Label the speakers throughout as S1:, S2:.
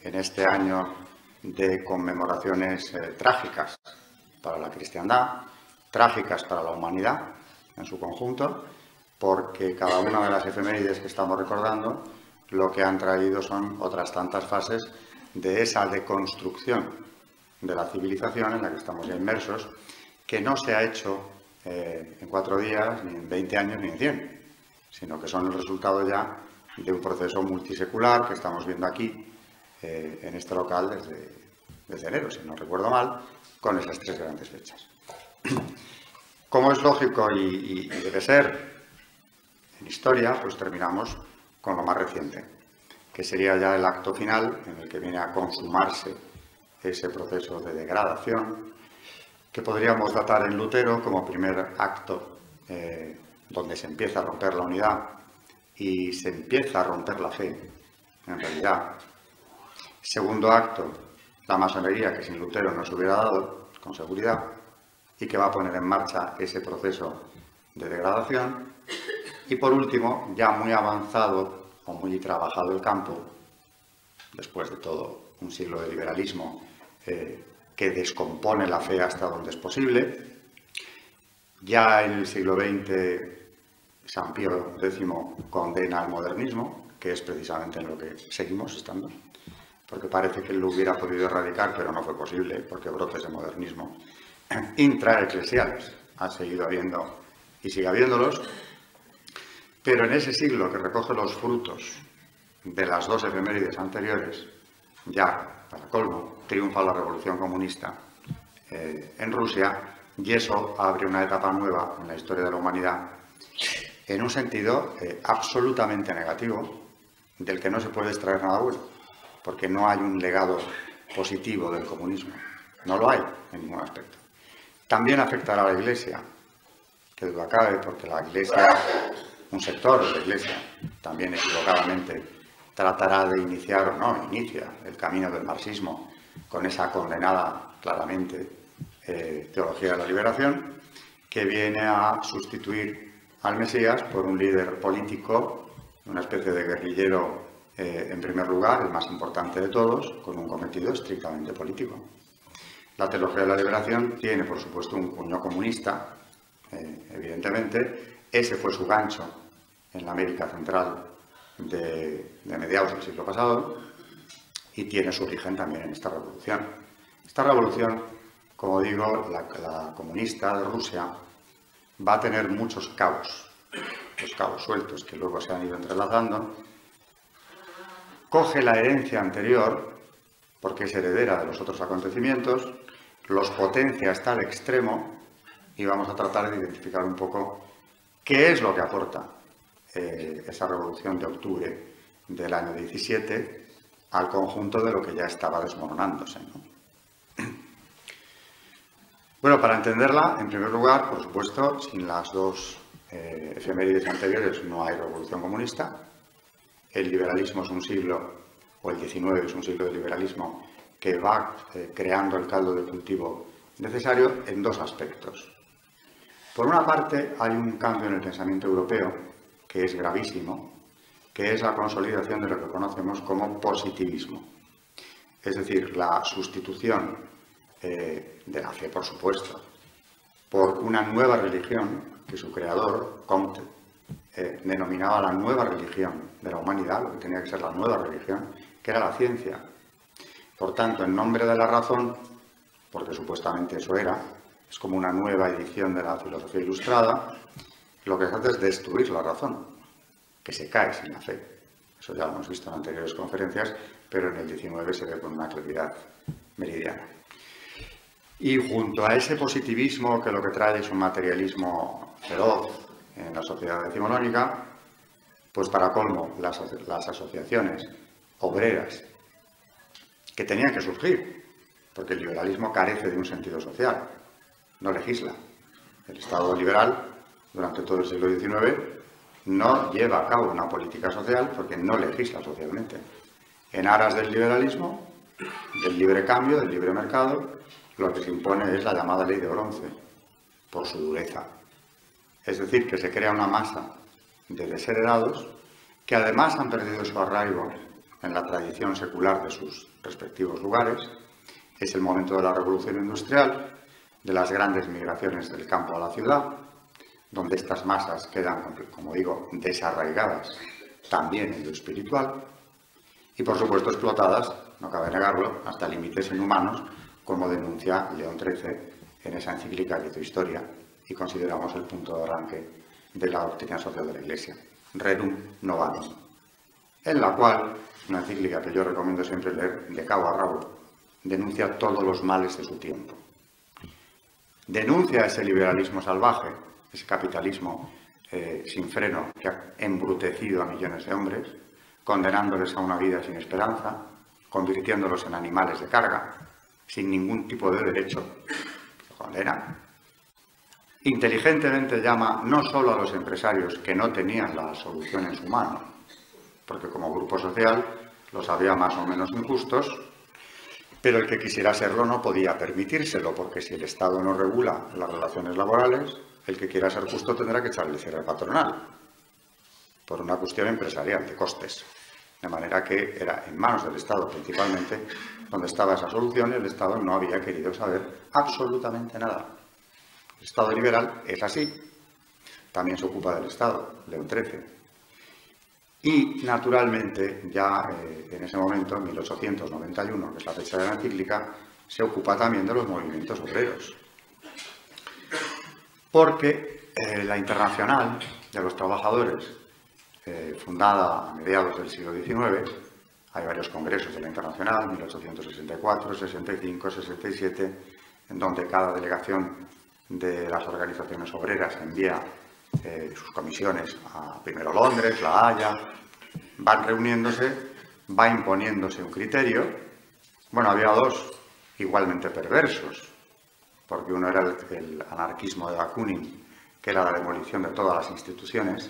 S1: en este año de conmemoraciones trágicas para la cristiandad, trágicas para la humanidad en su conjunto, porque cada una de las efemérides que estamos recordando lo que han traído son otras tantas fases de esa deconstrucción de la civilización en la que estamos ya inmersos, que no se ha hecho en 4 días, ni en 20 años, ni en 100, sino que son el resultado ya de un proceso multisecular que estamos viendo aquí, en este local, desde enero, si no recuerdo mal, con esas 3 grandes fechas. Como es lógico y debe ser en historia, pues terminamos con lo más reciente, que sería ya el acto final en el que viene a consumarse ese proceso de degradación, que podríamos datar en Lutero como primer acto donde se empieza a romper la unidad y se empieza a romper la fe, en realidad. Segundo acto, la masonería, que sin Lutero no se hubiera dado, con seguridad, y que va a poner en marcha ese proceso de degradación. Y por último, ya muy avanzado o muy trabajado el campo, después de todo un siglo de liberalismo que descompone la fe hasta donde es posible, ya en el siglo XX San Pío X condena al modernismo, que es precisamente en lo que seguimos estando, porque parece que él lo hubiera podido erradicar, pero no fue posible, porque brotes de modernismo intraeclesiales ha seguido habiendo y sigue habiéndolos, pero en ese siglo que recoge los frutos de las 2 efemérides anteriores, ya, para colmo, triunfa la Revolución Comunista en Rusia, y eso abre una etapa nueva en la historia de la humanidad, en un sentido absolutamente negativo, del que no se puede extraer nada bueno, porque no hay un legado positivo del comunismo, no lo hay en ningún aspecto. También afectará a la Iglesia, que duda cabe, porque la Iglesia, un sector de la Iglesia, también equivocadamente, tratará de iniciar, o no, inicia el camino del marxismo con esa condenada claramente teología de la liberación, que viene a sustituir al Mesías por un líder político, una especie de guerrillero en primer lugar, el más importante de todos, con un cometido estrictamente político. La teología de la liberación tiene, por supuesto, un cuño comunista, evidentemente. Ese fue su gancho en la América Central de mediados del siglo pasado y tiene su origen también en esta revolución. Esta revolución, como digo, la comunista de Rusia, va a tener muchos cabos, los cabos sueltos que luego se han ido entrelazando. Coge la herencia anterior, porque es heredera de los otros acontecimientos, los potencia hasta el extremo y vamos a tratar de identificar un poco qué es lo que aporta esa revolución de octubre del año 17 al conjunto de lo que ya estaba desmoronándose, ¿no? Bueno, para entenderla, en primer lugar, por supuesto, sin las 2 efemérides anteriores no hay revolución comunista. El liberalismo es un siglo, o el XIX es un siglo de liberalismo que va creando el caldo de cultivo necesario en 2 aspectos. Por una parte, hay un cambio en el pensamiento europeo que es gravísimo, que es la consolidación de lo que conocemos como positivismo. Es decir, la sustitución de la fe, por supuesto, por una nueva religión que su creador, Comte, denominaba la nueva religión de la humanidad, lo que tenía que ser la nueva religión, que era la ciencia. Por tanto, en nombre de la razón, porque supuestamente eso era, es como una nueva edición de la filosofía ilustrada, lo que se hace es destruir la razón, que se cae sin la fe. Eso ya lo hemos visto en anteriores conferencias, pero en el 19 se ve con una claridad meridiana. Y junto a ese positivismo, que lo que trae es un materialismo feroz en la sociedad decimonónica, pues para colmo, las asociaciones obreras que tenían que surgir, porque el liberalismo carece de un sentido social, no legisla. El Estado liberal, durante todo el siglo XIX, no lleva a cabo una política social porque no legisla socialmente. En aras del liberalismo, del libre cambio, del libre mercado, lo que se impone es la llamada ley de bronce, por su dureza. Es decir, que se crea una masa de desheredados que además han perdido su arraigo en la tradición secular de sus respectivos lugares. Es el momento de la revolución industrial, de las grandes migraciones del campo a la ciudad, donde estas masas quedan, como digo, desarraigadas también en lo espiritual y, por supuesto, explotadas, no cabe negarlo, hasta límites inhumanos, como denuncia León XIII en esa encíclica que hizo Historia y consideramos el punto de arranque de la doctrina social de la Iglesia, Rerum Novarum, en la cual, una encíclica que yo recomiendo siempre leer de cabo a rabo, denuncia todos los males de su tiempo. Denuncia ese liberalismo salvaje, ese capitalismo sin freno que ha embrutecido a millones de hombres, condenándoles a una vida sin esperanza, convirtiéndolos en animales de carga, sin ningún tipo de derecho, lo condenan. Inteligentemente llama no solo a los empresarios que no tenían la solución en su mano, porque como grupo social los había más o menos injustos, pero el que quisiera serlo no podía permitírselo, porque si el Estado no regula las relaciones laborales, el que quiera ser justo tendrá que echarle cierre patronal, por una cuestión empresarial de costes. De manera que era en manos del Estado principalmente donde estaba esa solución y el Estado no había querido saber absolutamente nada. El Estado liberal es así, también se ocupa del Estado, León XIII. Y, naturalmente, ya en ese momento, en 1891, que es la fecha de la encíclica, se ocupa también de los movimientos obreros. Porque la Internacional de los Trabajadores, fundada a mediados del siglo XIX, hay varios congresos de la Internacional, 1864, 65, 67, en donde cada delegación de las organizaciones obreras envía sus comisiones a primero Londres, La Haya, van reuniéndose, va imponiéndose un criterio. Bueno, había dos igualmente perversos, porque uno era el anarquismo de Bakunin, que era la demolición de todas las instituciones,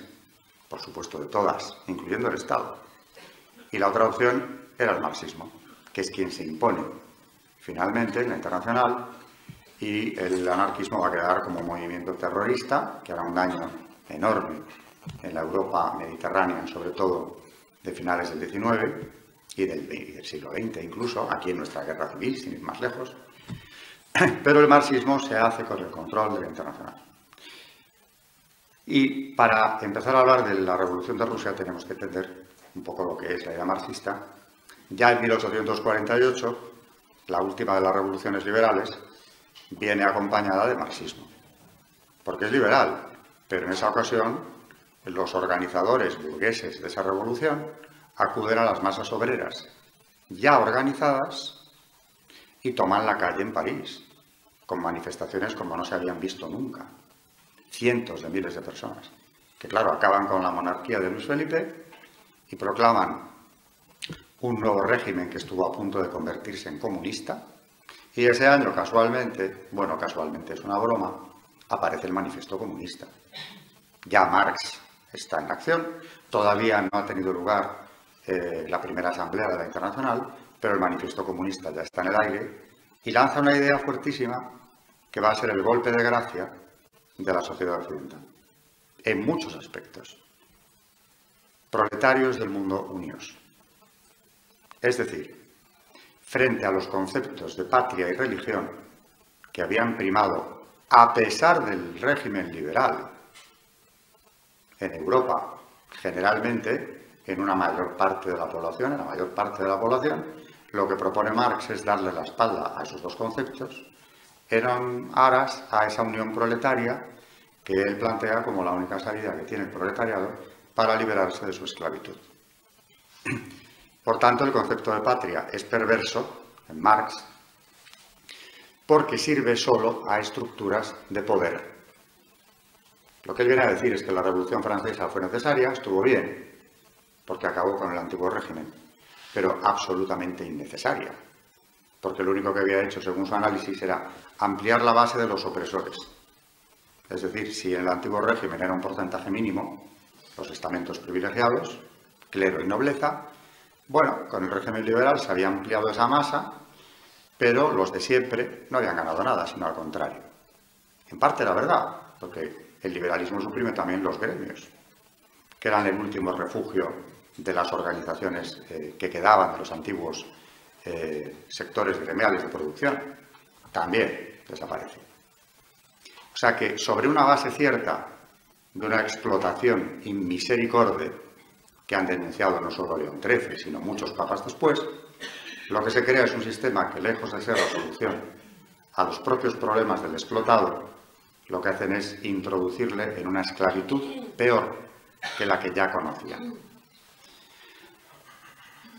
S1: por supuesto de todas, incluyendo el Estado. Y la otra opción era el marxismo, que es quien se impone finalmente en la Internacional, y el anarquismo va a quedar como un movimiento terrorista que hará un daño enorme en la Europa mediterránea, sobre todo de finales del XIX y del siglo XX, incluso aquí en nuestra guerra civil, sin ir más lejos. Pero el marxismo se hace con el control de la Internacional. Y para empezar a hablar de la Revolución de Rusia tenemos que entender un poco lo que es la idea marxista. Ya en 1848, la última de las revoluciones liberales, viene acompañada de marxismo, porque es liberal, pero en esa ocasión los organizadores burgueses de esa revolución acuden a las masas obreras ya organizadas y toman la calle en París, con manifestaciones como no se habían visto nunca, cientos de miles de personas, que claro, acaban con la monarquía de Luis Felipe y proclaman un nuevo régimen que estuvo a punto de convertirse en comunista. Y ese año, casualmente, bueno, casualmente es una broma, aparece el Manifiesto Comunista. Ya Marx está en acción, todavía no ha tenido lugar la primera asamblea de la Internacional, pero el Manifiesto Comunista ya está en el aire y lanza una idea fuertísima que va a ser el golpe de gracia de la sociedad occidental, en muchos aspectos. Proletarios del mundo unidos. Es decir, frente a los conceptos de patria y religión que habían primado a pesar del régimen liberal en Europa, generalmente en una mayor parte de la población, lo que propone Marx es darle la espalda a esos dos conceptos en aras a esa unión proletaria que él plantea como la única salida que tiene el proletariado para liberarse de su esclavitud. Por tanto, el concepto de patria es perverso en Marx porque sirve solo a estructuras de poder. Lo que él viene a decir es que la Revolución Francesa fue necesaria, estuvo bien, porque acabó con el antiguo régimen, pero absolutamente innecesaria, porque lo único que había hecho, según su análisis, era ampliar la base de los opresores. Es decir, si en el antiguo régimen era un porcentaje mínimo, los estamentos privilegiados, clero y nobleza, bueno, con el régimen liberal se había ampliado esa masa, pero los de siempre no habían ganado nada, sino al contrario. En parte era verdad, porque el liberalismo suprime también los gremios, que eran el último refugio de las organizaciones que quedaban de los antiguos sectores gremiales de producción, también desaparece. O sea que sobre una base cierta de una explotación inmisericorde que han denunciado no solo León XIII, sino muchos papas después, lo que se crea es un sistema que, lejos de ser la solución a los propios problemas del explotado, lo que hacen es introducirle en una esclavitud peor que la que ya conocía.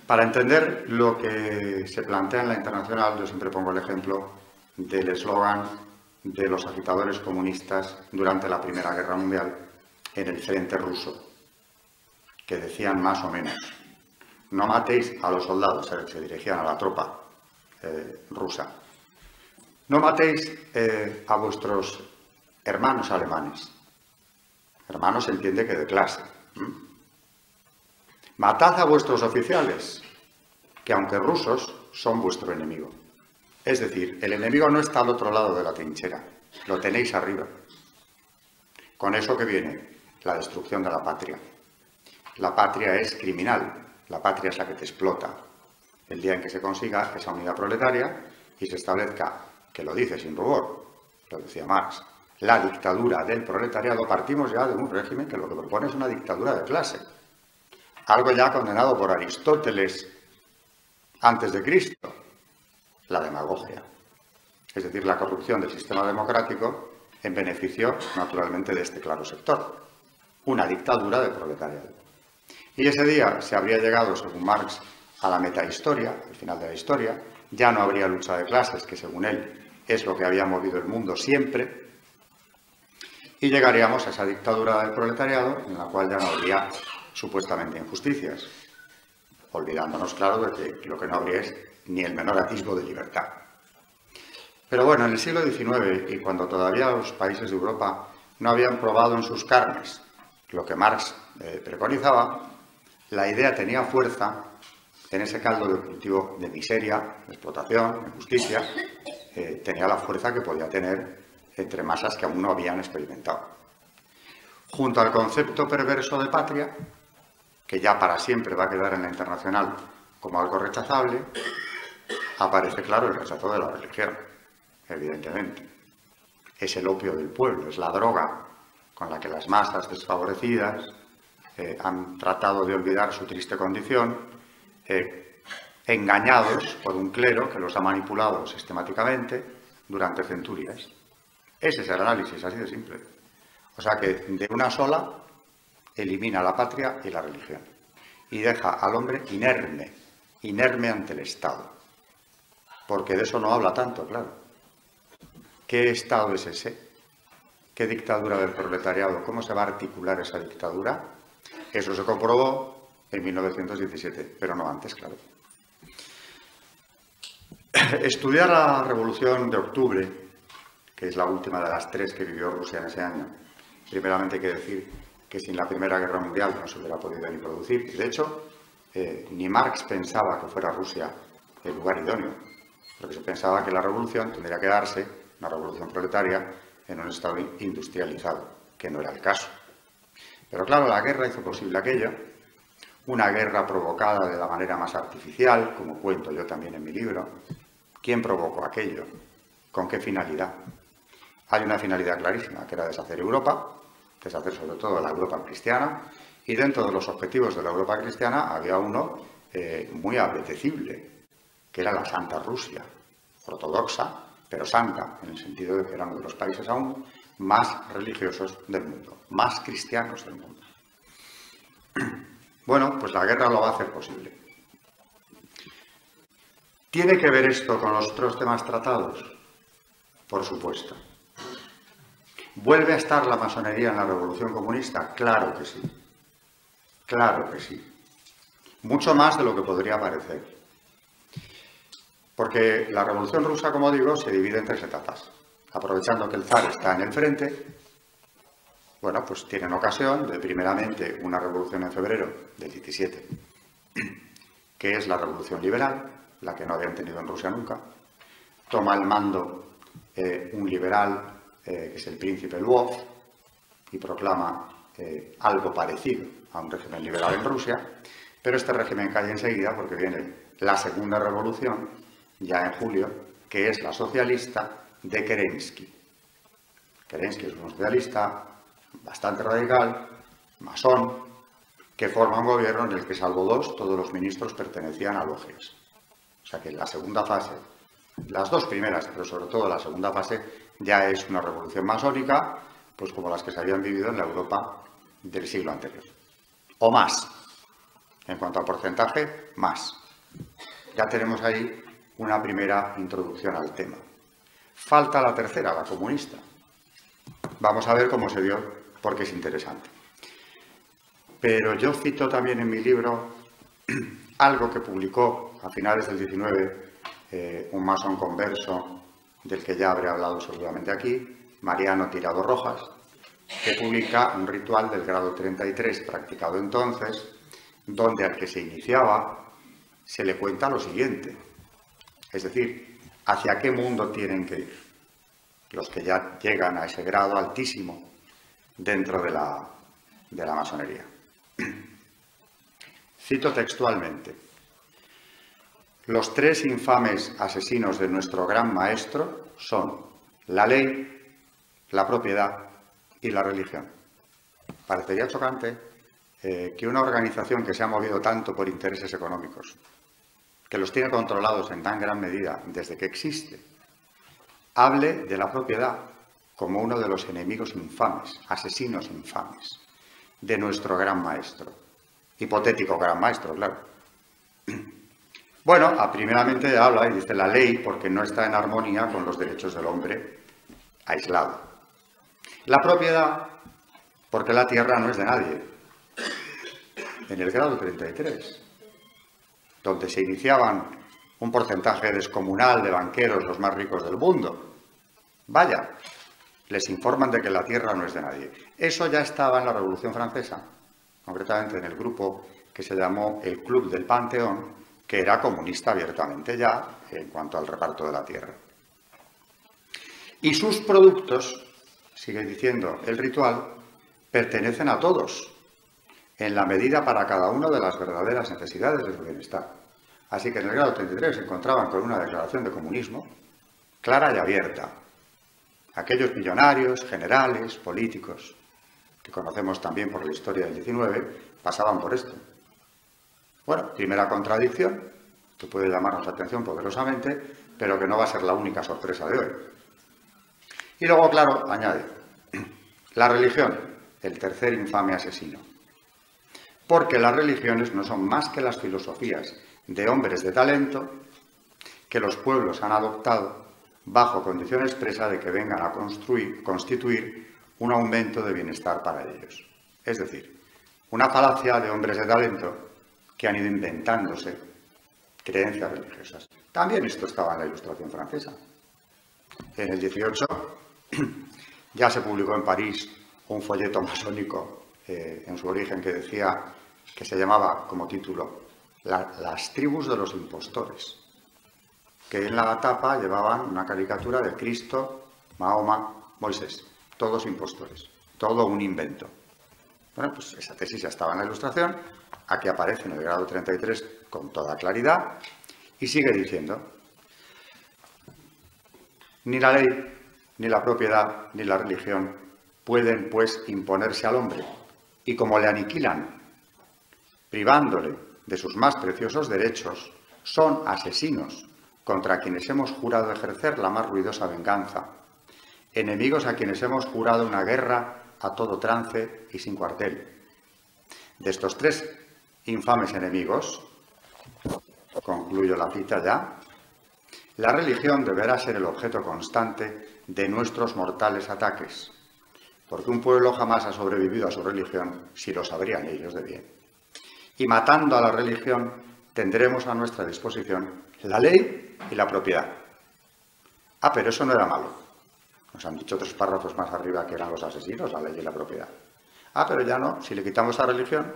S1: Para entender lo que se plantea en la internacional, yo siempre pongo el ejemplo del eslogan de los agitadores comunistas durante la Primera Guerra Mundial en el frente ruso, que decían más o menos: no matéis a los soldados, se dirigían a la tropa rusa, no matéis a vuestros hermanos alemanes. Hermanos se entiende que de clase. Matad a vuestros oficiales, que aunque rusos, son vuestro enemigo. Es decir, el enemigo no está al otro lado de la trinchera, lo tenéis arriba. Con eso que viene la destrucción de la patria. La patria es criminal, la patria es la que te explota. El día en que se consiga esa unidad proletaria y se establezca, que lo dice sin rubor, lo decía Marx, la dictadura del proletariado, partimos ya de un régimen que lo que propone es una dictadura de clase. Algo ya condenado por Aristóteles antes de Cristo, la demagogia. Es decir, la corrupción del sistema democrático en beneficio, naturalmente, de este claro sector. Una dictadura del proletariado. Y ese día se habría llegado, según Marx, a la metahistoria, al final de la historia. Ya no habría lucha de clases, que según él es lo que había movido el mundo siempre. Y llegaríamos a esa dictadura del proletariado, en la cual ya no habría supuestamente injusticias, olvidándonos, claro, de que lo que no habría es ni el menor atisbo de libertad. Pero bueno, en el siglo XIX, y cuando todavía los países de Europa no habían probado en sus carnes lo que Marx preconizaba, la idea tenía fuerza en ese caldo de cultivo de miseria, de explotación, de injusticia, tenía la fuerza que podía tener entre masas que aún no habían experimentado. Junto al concepto perverso de patria, que ya para siempre va a quedar en la internacional como algo rechazable, aparece, claro, el rechazo de la religión, evidentemente. Es el opio del pueblo, es la droga con la que las masas desfavorecidas han tratado de olvidar su triste condición, engañados por un clero que los ha manipulado sistemáticamente durante centurias. Ese es el análisis, así de simple. O sea que de una sola elimina la patria y la religión y deja al hombre inerme ante el Estado. Porque de eso no habla tanto, claro. ¿Qué Estado es ese? ¿Qué dictadura del proletariado? ¿Cómo se va a articular esa dictadura? Eso se comprobó en 1917, pero no antes, claro. Estudiar la Revolución de Octubre, que es la última de las tres que vivió Rusia en ese año, primeramente hay que decir que sin la Primera Guerra Mundial no se hubiera podido ni producir. De hecho, ni Marx pensaba que fuera Rusia el lugar idóneo, porque se pensaba que la revolución tendría que darse, una revolución proletaria, en un estado industrializado, que no era el caso. Pero claro, la guerra hizo posible aquello, una guerra provocada de la manera más artificial, como cuento yo también en mi libro. ¿Quién provocó aquello? ¿Con qué finalidad? Hay una finalidad clarísima, que era deshacer Europa, deshacer sobre todo la Europa cristiana, y dentro de los objetivos de la Europa cristiana había uno muy apetecible, que era la Santa Rusia, ortodoxa, pero santa, en el sentido de que era uno de los países aún más religiosos del mundo, más cristianos del mundo. Bueno, pues la guerra lo va a hacer posible. ¿Tiene que ver esto con los otros temas tratados? Por supuesto. ¿Vuelve a estar la masonería en la Revolución Comunista? Claro que sí. Claro que sí. Mucho más de lo que podría parecer. Porque la Revolución Rusa, como digo, se divide en tres etapas. Aprovechando que el zar está en el frente, bueno, pues tienen ocasión de, primeramente, una revolución en febrero del 17, que es la Revolución Liberal, la que no habían tenido en Rusia nunca. Toma el mando un liberal, que es el príncipe Lvov, y proclama algo parecido a un régimen liberal en Rusia. Pero este régimen cae enseguida porque viene la segunda revolución, ya en julio, que es la socialista de Kerensky. Kerensky es un socialista bastante radical, masón, que forma un gobierno en el que, salvo dos, todos los ministros pertenecían a logias. O sea que en la segunda fase, las dos primeras, pero sobre todo la segunda fase, ya es una revolución masónica, pues como las que se habían vivido en la Europa del siglo anterior. O más. En cuanto a porcentaje, más. Ya tenemos ahí una primera introducción al tema. Falta la tercera, la comunista. Vamos a ver cómo se dio, porque es interesante. Pero yo cito también en mi libro algo que publicó a finales del 19 un masón converso, del que ya habré hablado seguramente aquí, Mariano Tirado Rojas, que publica un ritual del grado 33 practicado entonces, donde al que se iniciaba se le cuenta lo siguiente, es decir, hacia qué mundo tienen que ir los que ya llegan a ese grado altísimo dentro de la masonería. Cito textualmente: los tres infames asesinos de nuestro gran maestro son la ley, la propiedad y la religión. Parecería chocante que una organización que se ha movido tanto por intereses económicos, que los tiene controlados en tan gran medida desde que existe, hable de la propiedad como uno de los enemigos infames, asesinos infames, de nuestro gran maestro. Hipotético gran maestro, claro. Bueno, primeramente habla y dice la ley porque no está en armonía con los derechos del hombre aislado. La propiedad porque la tierra no es de nadie. En el grado 33, donde se iniciaban un porcentaje descomunal de banqueros, los más ricos del mundo. Vaya, les informan de que la tierra no es de nadie. Eso ya estaba en la Revolución Francesa, concretamente en el grupo que se llamó el Club del Panteón, que era comunista abiertamente ya en cuanto al reparto de la tierra. Y sus productos, sigue diciendo el ritual, pertenecen a todos, en la medida para cada una de las verdaderas necesidades de su bienestar. Así que en el grado 33 se encontraban con una declaración de comunismo clara y abierta. Aquellos millonarios, generales, políticos, que conocemos también por la historia del 19, pasaban por esto. Bueno, primera contradicción, que puede llamarnos la atención poderosamente, pero que no va a ser la única sorpresa de hoy. Y luego, claro, añade, la religión, el tercer infame asesino. Porque las religiones no son más que las filosofías de hombres de talento que los pueblos han adoptado bajo condición expresa de que vengan a constituir un aumento de bienestar para ellos. Es decir, una falacia de hombres de talento que han ido inventándose creencias religiosas. También esto estaba en la Ilustración francesa. En el 18 ya se publicó en París un folleto masónico en su origen que decía, que se llamaba como título Las tribus de los impostores, que en la tapa llevaban una caricatura de Cristo, Mahoma, Moisés, todos impostores, todo un invento. Bueno, pues esa tesis ya estaba en la Ilustración, aquí aparece en el grado 33 con toda claridad, y sigue diciendo, ni la ley, ni la propiedad, ni la religión pueden, pues, imponerse al hombre, y como le aniquilan, privándole de sus más preciosos derechos, son asesinos contra quienes hemos jurado ejercer la más ruidosa venganza, enemigos a quienes hemos jurado una guerra a todo trance y sin cuartel. De estos tres infames enemigos, concluyo la cita ya, la religión deberá ser el objeto constante de nuestros mortales ataques, porque un pueblo jamás ha sobrevivido a su religión si lo sabrían ellos de bien. Y matando a la religión tendremos a nuestra disposición la ley y la propiedad. Ah, pero eso no era malo. Nos han dicho 3 párrafos más arriba que eran los asesinos, la ley y la propiedad. Ah, pero ya no, si le quitamos la religión,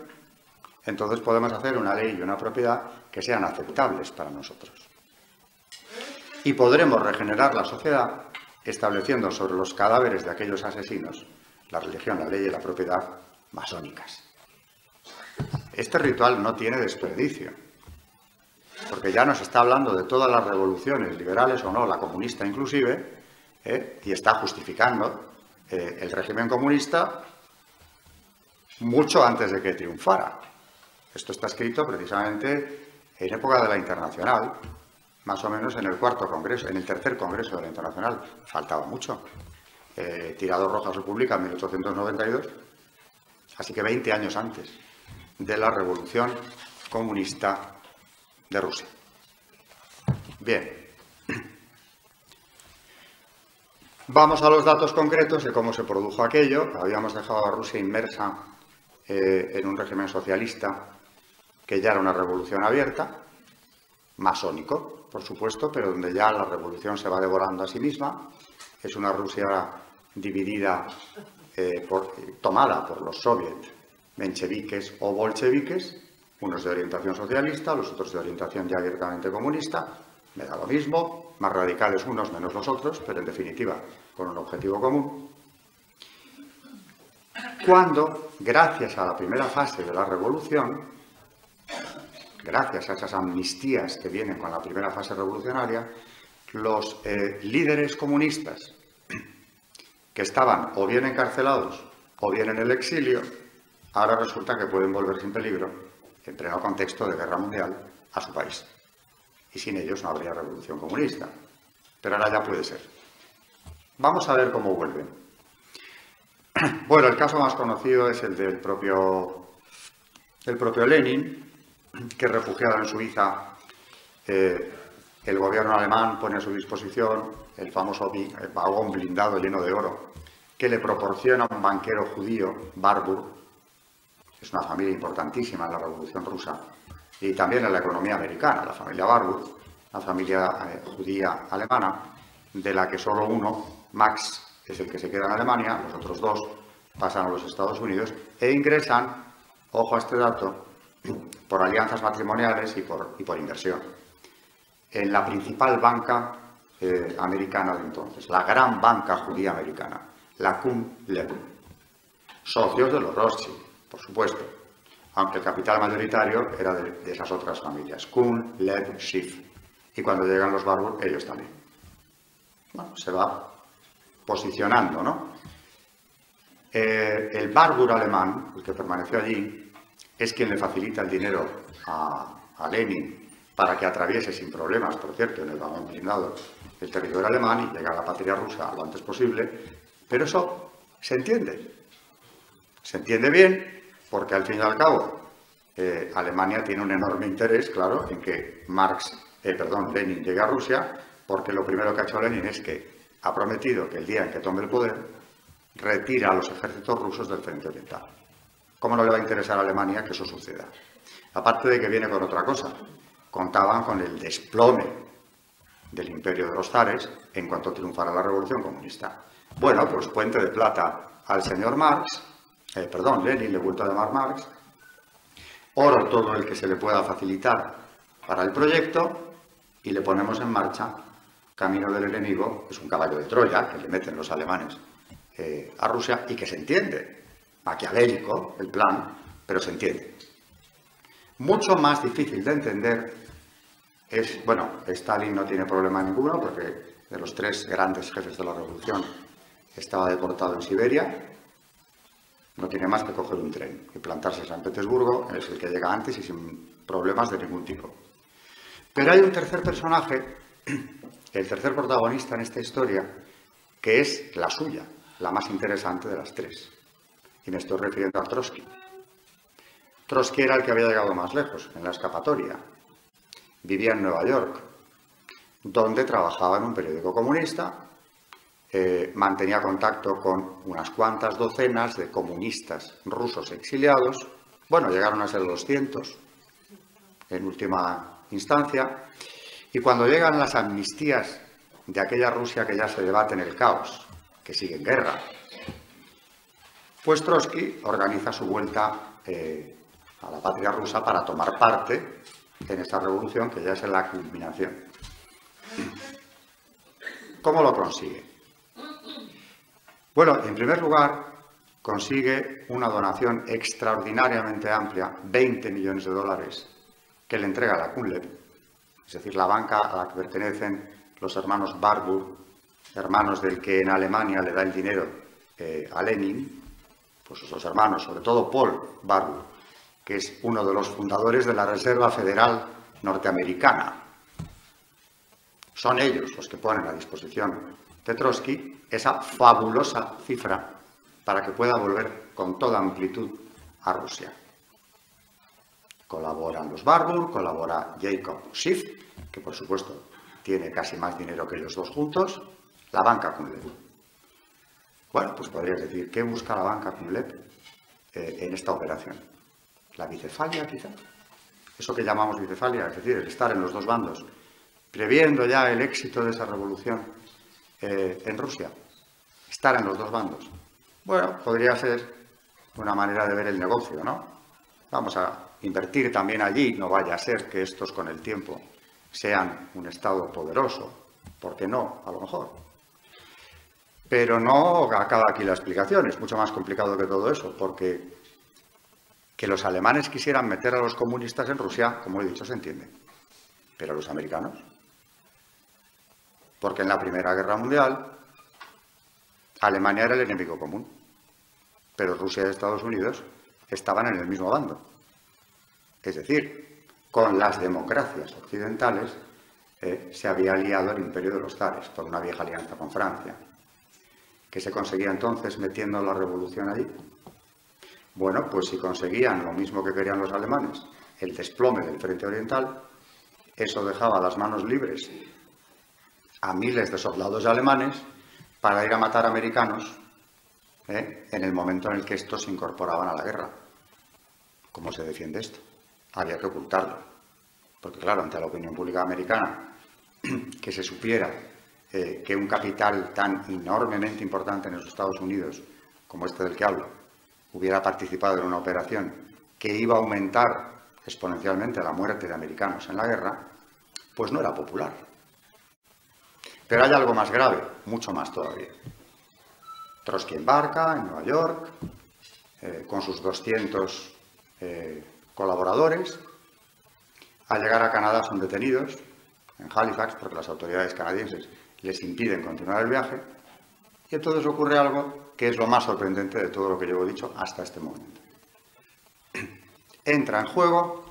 S1: entonces podemos hacer una ley y una propiedad que sean aceptables para nosotros. Y podremos regenerar la sociedad estableciendo sobre los cadáveres de aquellos asesinos la religión, la ley y la propiedad masónicas. Este ritual no tiene desperdicio, porque ya nos está hablando de todas las revoluciones, liberales o no, la comunista inclusive, y está justificando el régimen comunista mucho antes de que triunfara. Esto está escrito precisamente en época de la Internacional, más o menos en el tercer congreso de la Internacional. Faltaba mucho. Tirado Rojas lo publica en 1892, así que 20 años antes de la Revolución Comunista de Rusia. Bien. Vamos a los datos concretos de cómo se produjo aquello. Habíamos dejado a Rusia inmersa en un régimen socialista que ya era una revolución abierta, masónico, por supuesto, pero donde ya la revolución se va devorando a sí misma. Es una Rusia dividida, tomada por los soviets mencheviques o bolcheviques, unos de orientación socialista, los otros de orientación ya abiertamente comunista. Me da lo mismo, más radicales unos, menos los otros, pero en definitiva con un objetivo común. Cuando, gracias a la primera fase de la revolución, gracias a esas amnistías que vienen con la primera fase revolucionaria, los líderes comunistas que estaban o bien encarcelados o bien en el exilio, ahora resulta que pueden volver sin peligro, en pleno contexto de guerra mundial, a su país. Y sin ellos no habría revolución comunista. Pero ahora ya puede ser. Vamos a ver cómo vuelven. Bueno, el caso más conocido es el del propio Lenin, que refugiado en Suiza, el gobierno alemán pone a su disposición el famoso vagón blindado lleno de oro que le proporciona un banquero judío, Barbour. Es una familia importantísima en la Revolución Rusa y también en la economía americana, la familia Barbour, una familia judía alemana, de la que solo uno, Max, es el que se queda en Alemania, los otros dos pasan a los Estados Unidos e ingresan, ojo a este dato, por alianzas matrimoniales y por inversión, en la principal banca americana de entonces, la gran banca judía americana, la Kuhn-Lev. Socios de los Rothschild, por supuesto, aunque el capital mayoritario era de esas otras familias, Kuhn, Lev, Schiff. Y cuando llegan los Barbour, ellos también. Bueno, se va posicionando, ¿no? El Barbour alemán, el que permaneció allí, es quien le facilita el dinero a Lenin para que atraviese sin problemas, por cierto, en el vagón blindado, el territorio alemán y llegue a la patria rusa lo antes posible. Pero eso se entiende. Se entiende bien porque, al fin y al cabo, Alemania tiene un enorme interés, claro, en que Lenin llegue a Rusia, porque lo primero que ha hecho Lenin es que ha prometido que el día en que tome el poder, retira a los ejércitos rusos del frente oriental. ¿Cómo no le va a interesar a Alemania que eso suceda? Aparte de que viene con otra cosa. Contaban con el desplome del imperio de los zares en cuanto triunfara la revolución comunista. Bueno, pues puente de plata al señor Lenin, le he vuelto a llamar Marx, oro todo el que se le pueda facilitar para el proyecto y le ponemos en marcha camino del enemigo, es un caballo de Troya que le meten los alemanes a Rusia y que se entiende. Maquiavélico el plan, pero se entiende. Mucho más difícil de entender es, bueno, Stalin no tiene problema ninguno porque de los tres grandes jefes de la revolución estaba deportado en Siberia, no tiene más que coger un tren y plantarse en San Petersburgo, es el que llega antes y sin problemas de ningún tipo. Pero hay un tercer personaje, el tercer protagonista en esta historia, que es la suya, la más interesante de las tres. Y me estoy refiriendo a Trotsky. Trotsky era el que había llegado más lejos, en la escapatoria. Vivía en Nueva York, donde trabajaba en un periódico comunista, mantenía contacto con unas cuantas docenas de comunistas rusos exiliados. Bueno, llegaron a ser 200 en última instancia. Y cuando llegan las amnistías de aquella Rusia que ya se debate en el caos, que sigue en guerra, pues Trotsky organiza su vuelta a la patria rusa para tomar parte en esta revolución que ya es en la culminación. ¿Cómo lo consigue? Bueno, en primer lugar, consigue una donación extraordinariamente amplia, 20 millones de dólares, que le entrega la CUNLEP, es decir, la banca a la que pertenecen los hermanos Warburg, hermanos del que en Alemania le da el dinero a Lenin, pues esos hermanos, sobre todo Paul Warburg, que es uno de los fundadores de la Reserva Federal Norteamericana. Son ellos los que ponen a disposición de Trotsky esa fabulosa cifra para que pueda volver con toda amplitud a Rusia. Colaboran los Warburg, colabora Jacob Schiff, que por supuesto tiene casi más dinero que ellos dos juntos, la banca CUNLEP. Bueno, pues podrías decir, ¿qué busca la banca CUNLEP en esta operación? ¿La bicefalia, quizá? Eso que llamamos bicefalia, es decir, el estar en los dos bandos, previendo ya el éxito de esa revolución en Rusia, estar en los dos bandos. Bueno, podría ser una manera de ver el negocio, ¿no? Vamos a invertir también allí, no vaya a ser que estos con el tiempo sean un Estado poderoso, ¿por qué no? A lo mejor. Pero no acaba aquí la explicación, es mucho más complicado que todo eso, porque que los alemanes quisieran meter a los comunistas en Rusia, como he dicho, se entiende. Pero los americanos, porque en la Primera Guerra Mundial Alemania era el enemigo común, pero Rusia y Estados Unidos estaban en el mismo bando. Es decir, con las democracias occidentales se había aliado el imperio de los zares por una vieja alianza con Francia. ¿Qué se conseguía entonces metiendo la revolución allí? Bueno, pues si conseguían lo mismo que querían los alemanes, el desplome del frente oriental, eso dejaba las manos libres a miles de soldados alemanes para ir a matar americanos en el momento en el que estos se incorporaban a la guerra. ¿Cómo se defiende esto? Había que ocultarlo, porque claro, ante la opinión pública americana, que se supiera que un capital tan enormemente importante en los Estados Unidos, como este del que hablo, hubiera participado en una operación que iba a aumentar exponencialmente la muerte de americanos en la guerra, pues no era popular. Pero hay algo más grave, mucho más todavía. Trotsky embarca en Nueva York, con sus 200 colaboradores. Al llegar a Canadá son detenidos en Halifax porque las autoridades canadienses les impiden continuar el viaje. Y entonces ocurre algo que es lo más sorprendente de todo lo que llevo dicho hasta este momento. Entra en juego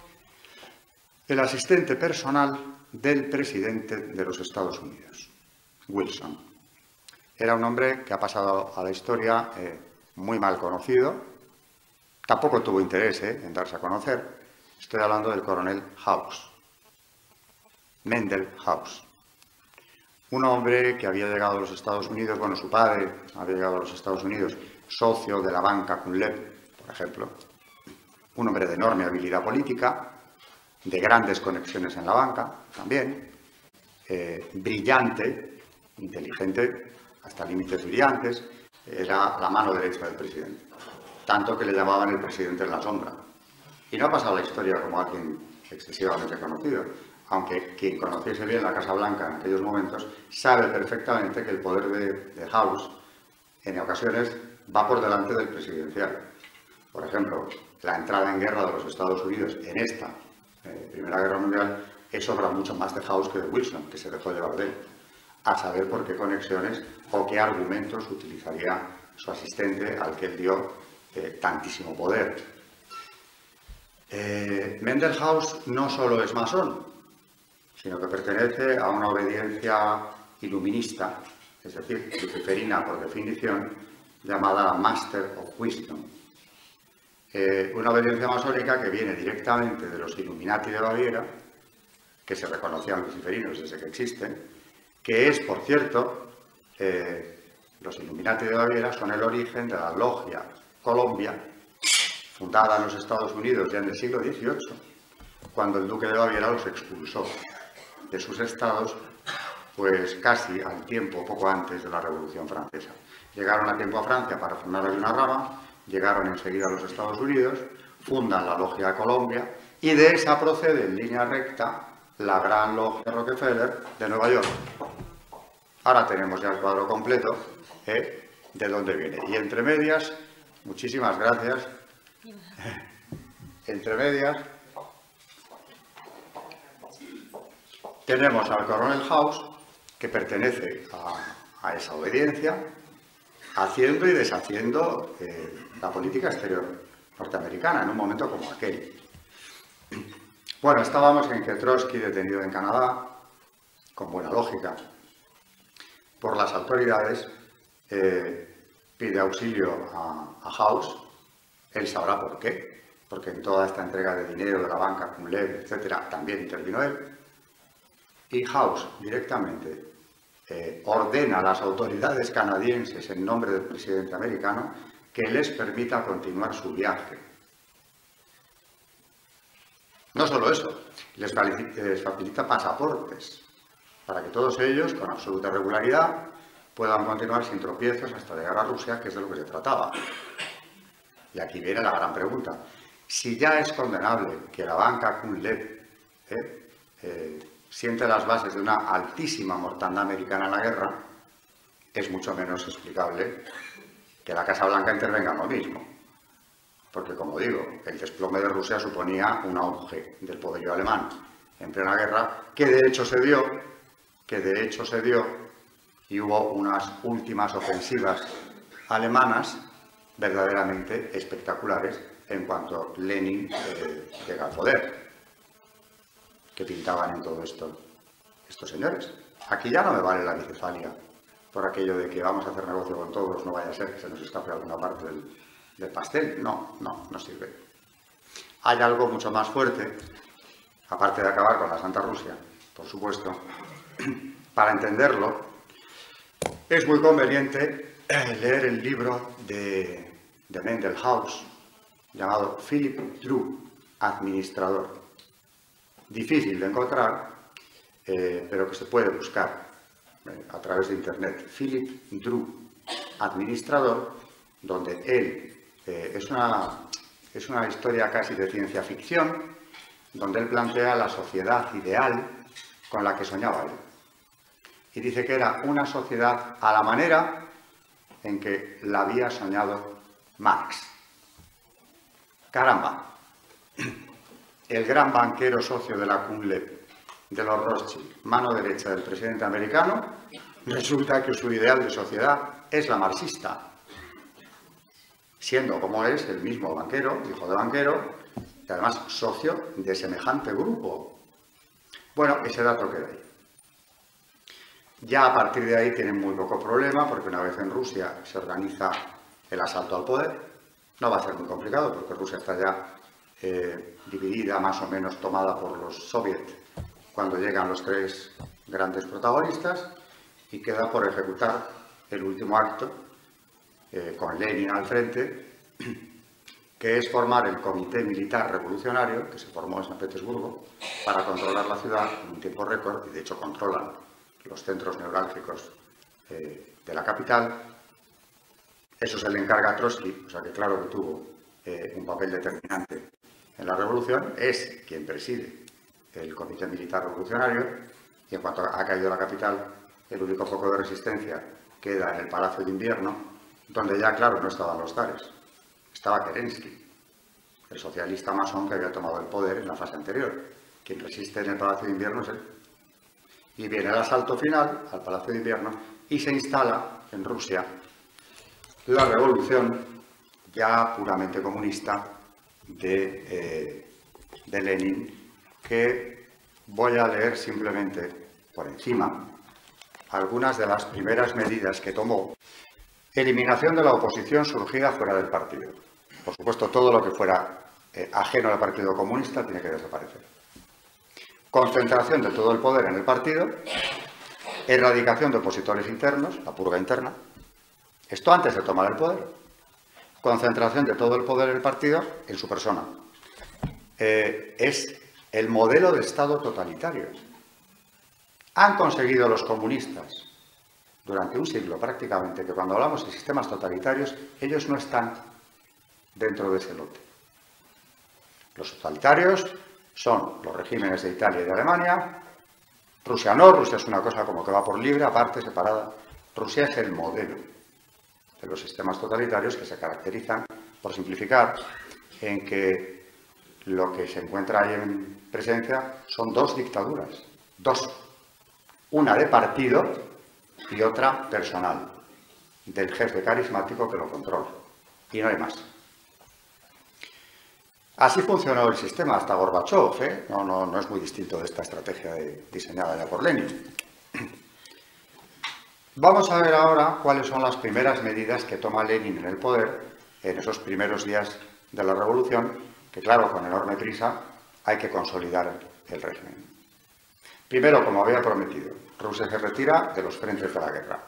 S1: el asistente personal del presidente de los Estados Unidos, Wilson. Era un hombre que ha pasado a la historia muy mal conocido. Tampoco tuvo interés en darse a conocer. Estoy hablando del coronel House, Mendel House. Un hombre que había llegado a los Estados Unidos, bueno, su padre había llegado a los Estados Unidos, socio de la banca CUNLEP, por ejemplo. Un hombre de enorme habilidad política, de grandes conexiones en la banca también, brillante, inteligente, hasta límites brillantes, era la mano derecha del presidente. Tanto que le llamaban el presidente en la sombra. Y no ha pasado la historia como alguien excesivamente conocido, aunque quien conociese bien la Casa Blanca en aquellos momentos sabe perfectamente que el poder de House en ocasiones va por delante del presidencial. Por ejemplo, la entrada en guerra de los Estados Unidos en esta Primera Guerra Mundial es obra mucho más de House que de Wilson, que se dejó llevar de él, a saber por qué conexiones o qué argumentos utilizaría su asistente al que él dio tantísimo poder. Mendel House no solo es masón, sino que pertenece a una obediencia iluminista, es decir, luciferina por definición, llamada Master of Wisdom. Una obediencia masónica que viene directamente de los Illuminati de Baviera, que se reconocían luciferinos desde que existen, que es, por cierto, los Illuminati de Baviera son el origen de la Logia Colombia, fundada en los Estados Unidos ya en el siglo XVIII, cuando el duque de Baviera los expulsó de sus estados, pues casi al tiempo, poco antes de la Revolución Francesa. Llegaron a tiempo a Francia para fundar una rama, llegaron enseguida a los Estados Unidos, fundan la Logia Colombia y de esa procede en línea recta la Gran Logia Rockefeller de Nueva York. Ahora tenemos ya el cuadro completo de dónde viene. Y entre medias, muchísimas gracias. Entre medias tenemos al coronel House, que pertenece a esa obediencia, haciendo y deshaciendo la política exterior norteamericana en un momento como aquel. Bueno, estábamos en que Trotsky, detenido en Canadá, con buena lógica, por las autoridades, pide auxilio a House. Él sabrá por qué, porque en toda esta entrega de dinero de la banca, Cumlev, etcétera, también intervino él. Y House directamente ordena a las autoridades canadienses, en nombre del presidente americano, que les permita continuar su viaje. No solo eso, les facilita pasaportes para que todos ellos, con absoluta regularidad, puedan continuar sin tropiezos hasta llegar a Rusia, que es de lo que se trataba. Y aquí viene la gran pregunta. Si ya es condenable que la banca Cumlev siente las bases de una altísima mortandad americana en la guerra, es mucho menos explicable que la Casa Blanca intervenga en lo mismo. Porque, como digo, el desplome de Rusia suponía un auge del poderío alemán en plena guerra, que de hecho se dio, y hubo unas últimas ofensivas alemanas verdaderamente espectaculares en cuanto Lenin llega al poder. ¿Qué pintaban en todo esto estos señores? Aquí ya no me vale la bicefalia por aquello de que vamos a hacer negocio con todos, no vaya a ser que se nos escape alguna parte del pastel. No sirve. Hay algo mucho más fuerte, aparte de acabar con la Santa Rusia, por supuesto. Para entenderlo, es muy conveniente leer el libro de Mendel House, llamado Philip Drew, Administrador. Difícil de encontrar, pero que se puede buscar a través de Internet. Philip Drew, Administrador, donde él es una historia casi de ciencia ficción, donde él plantea la sociedad ideal con la que soñaba él. Y dice que era una sociedad a la manera en que la había soñado Marx. Caramba, el gran banquero socio de la Cumlev, de los Rothschild, mano derecha del presidente americano, resulta que su ideal de sociedad es la marxista, siendo como es el mismo banquero, hijo de banquero, y además socio de semejante grupo. Bueno, ese dato queda ahí. Ya a partir de ahí tienen muy poco problema, porque una vez en Rusia se organiza el asalto al poder. No va a ser muy complicado, porque Rusia está ya dividida, más o menos tomada por los soviets, cuando llegan los tres grandes protagonistas, y queda por ejecutar el último acto, con Lenin al frente, que es formar el Comité Militar Revolucionario, que se formó en San Petersburgo, para controlar la ciudad en un tiempo récord, y de hecho controlan los centros neurálgicos de la capital. Eso se le encarga a Trotsky, o sea que claro que tuvo un papel determinante en la revolución. Es quien preside el Comité Militar Revolucionario, y en cuanto ha caído la capital, el único foco de resistencia queda en el Palacio de Invierno, donde ya, claro, no estaban los zares. Estaba Kerensky, el socialista masón que había tomado el poder en la fase anterior. Quien resiste en el Palacio de Invierno es él. Y viene el asalto final al Palacio de Invierno y se instala en Rusia la revolución ya puramente comunista de Lenin, que voy a leer simplemente por encima algunas de las primeras medidas que tomó. Eliminación de la oposición surgida fuera del partido. Por supuesto, todo lo que fuera ajeno al Partido Comunista tiene que desaparecer. Concentración de todo el poder en el partido, erradicación de opositores internos, la purga interna. Esto antes de tomar el poder. Concentración de todo el poder en el partido en su persona. Es el modelo de Estado totalitario. Han conseguido los comunistas durante un siglo prácticamente que cuando hablamos de sistemas totalitarios, ellos no están dentro de ese lote. Los totalitarios son los regímenes de Italia y de Alemania. Rusia no, Rusia es una cosa como que va por libre, aparte, separada. Rusia es el modelo de los sistemas totalitarios que se caracterizan por simplificar, en que lo que se encuentra ahí en presencia son dos dictaduras, dos, una de partido y otra personal, del jefe carismático que lo controla, y no hay más. Así funcionó el sistema hasta Gorbachov, ¿eh? No es muy distinto de esta estrategia diseñada ya por Lenin. Vamos a ver ahora cuáles son las primeras medidas que toma Lenin en el poder en esos primeros días de la revolución, que claro, con enorme prisa hay que consolidar el régimen. Primero, como había prometido, Rusia se retira de los frentes de la guerra.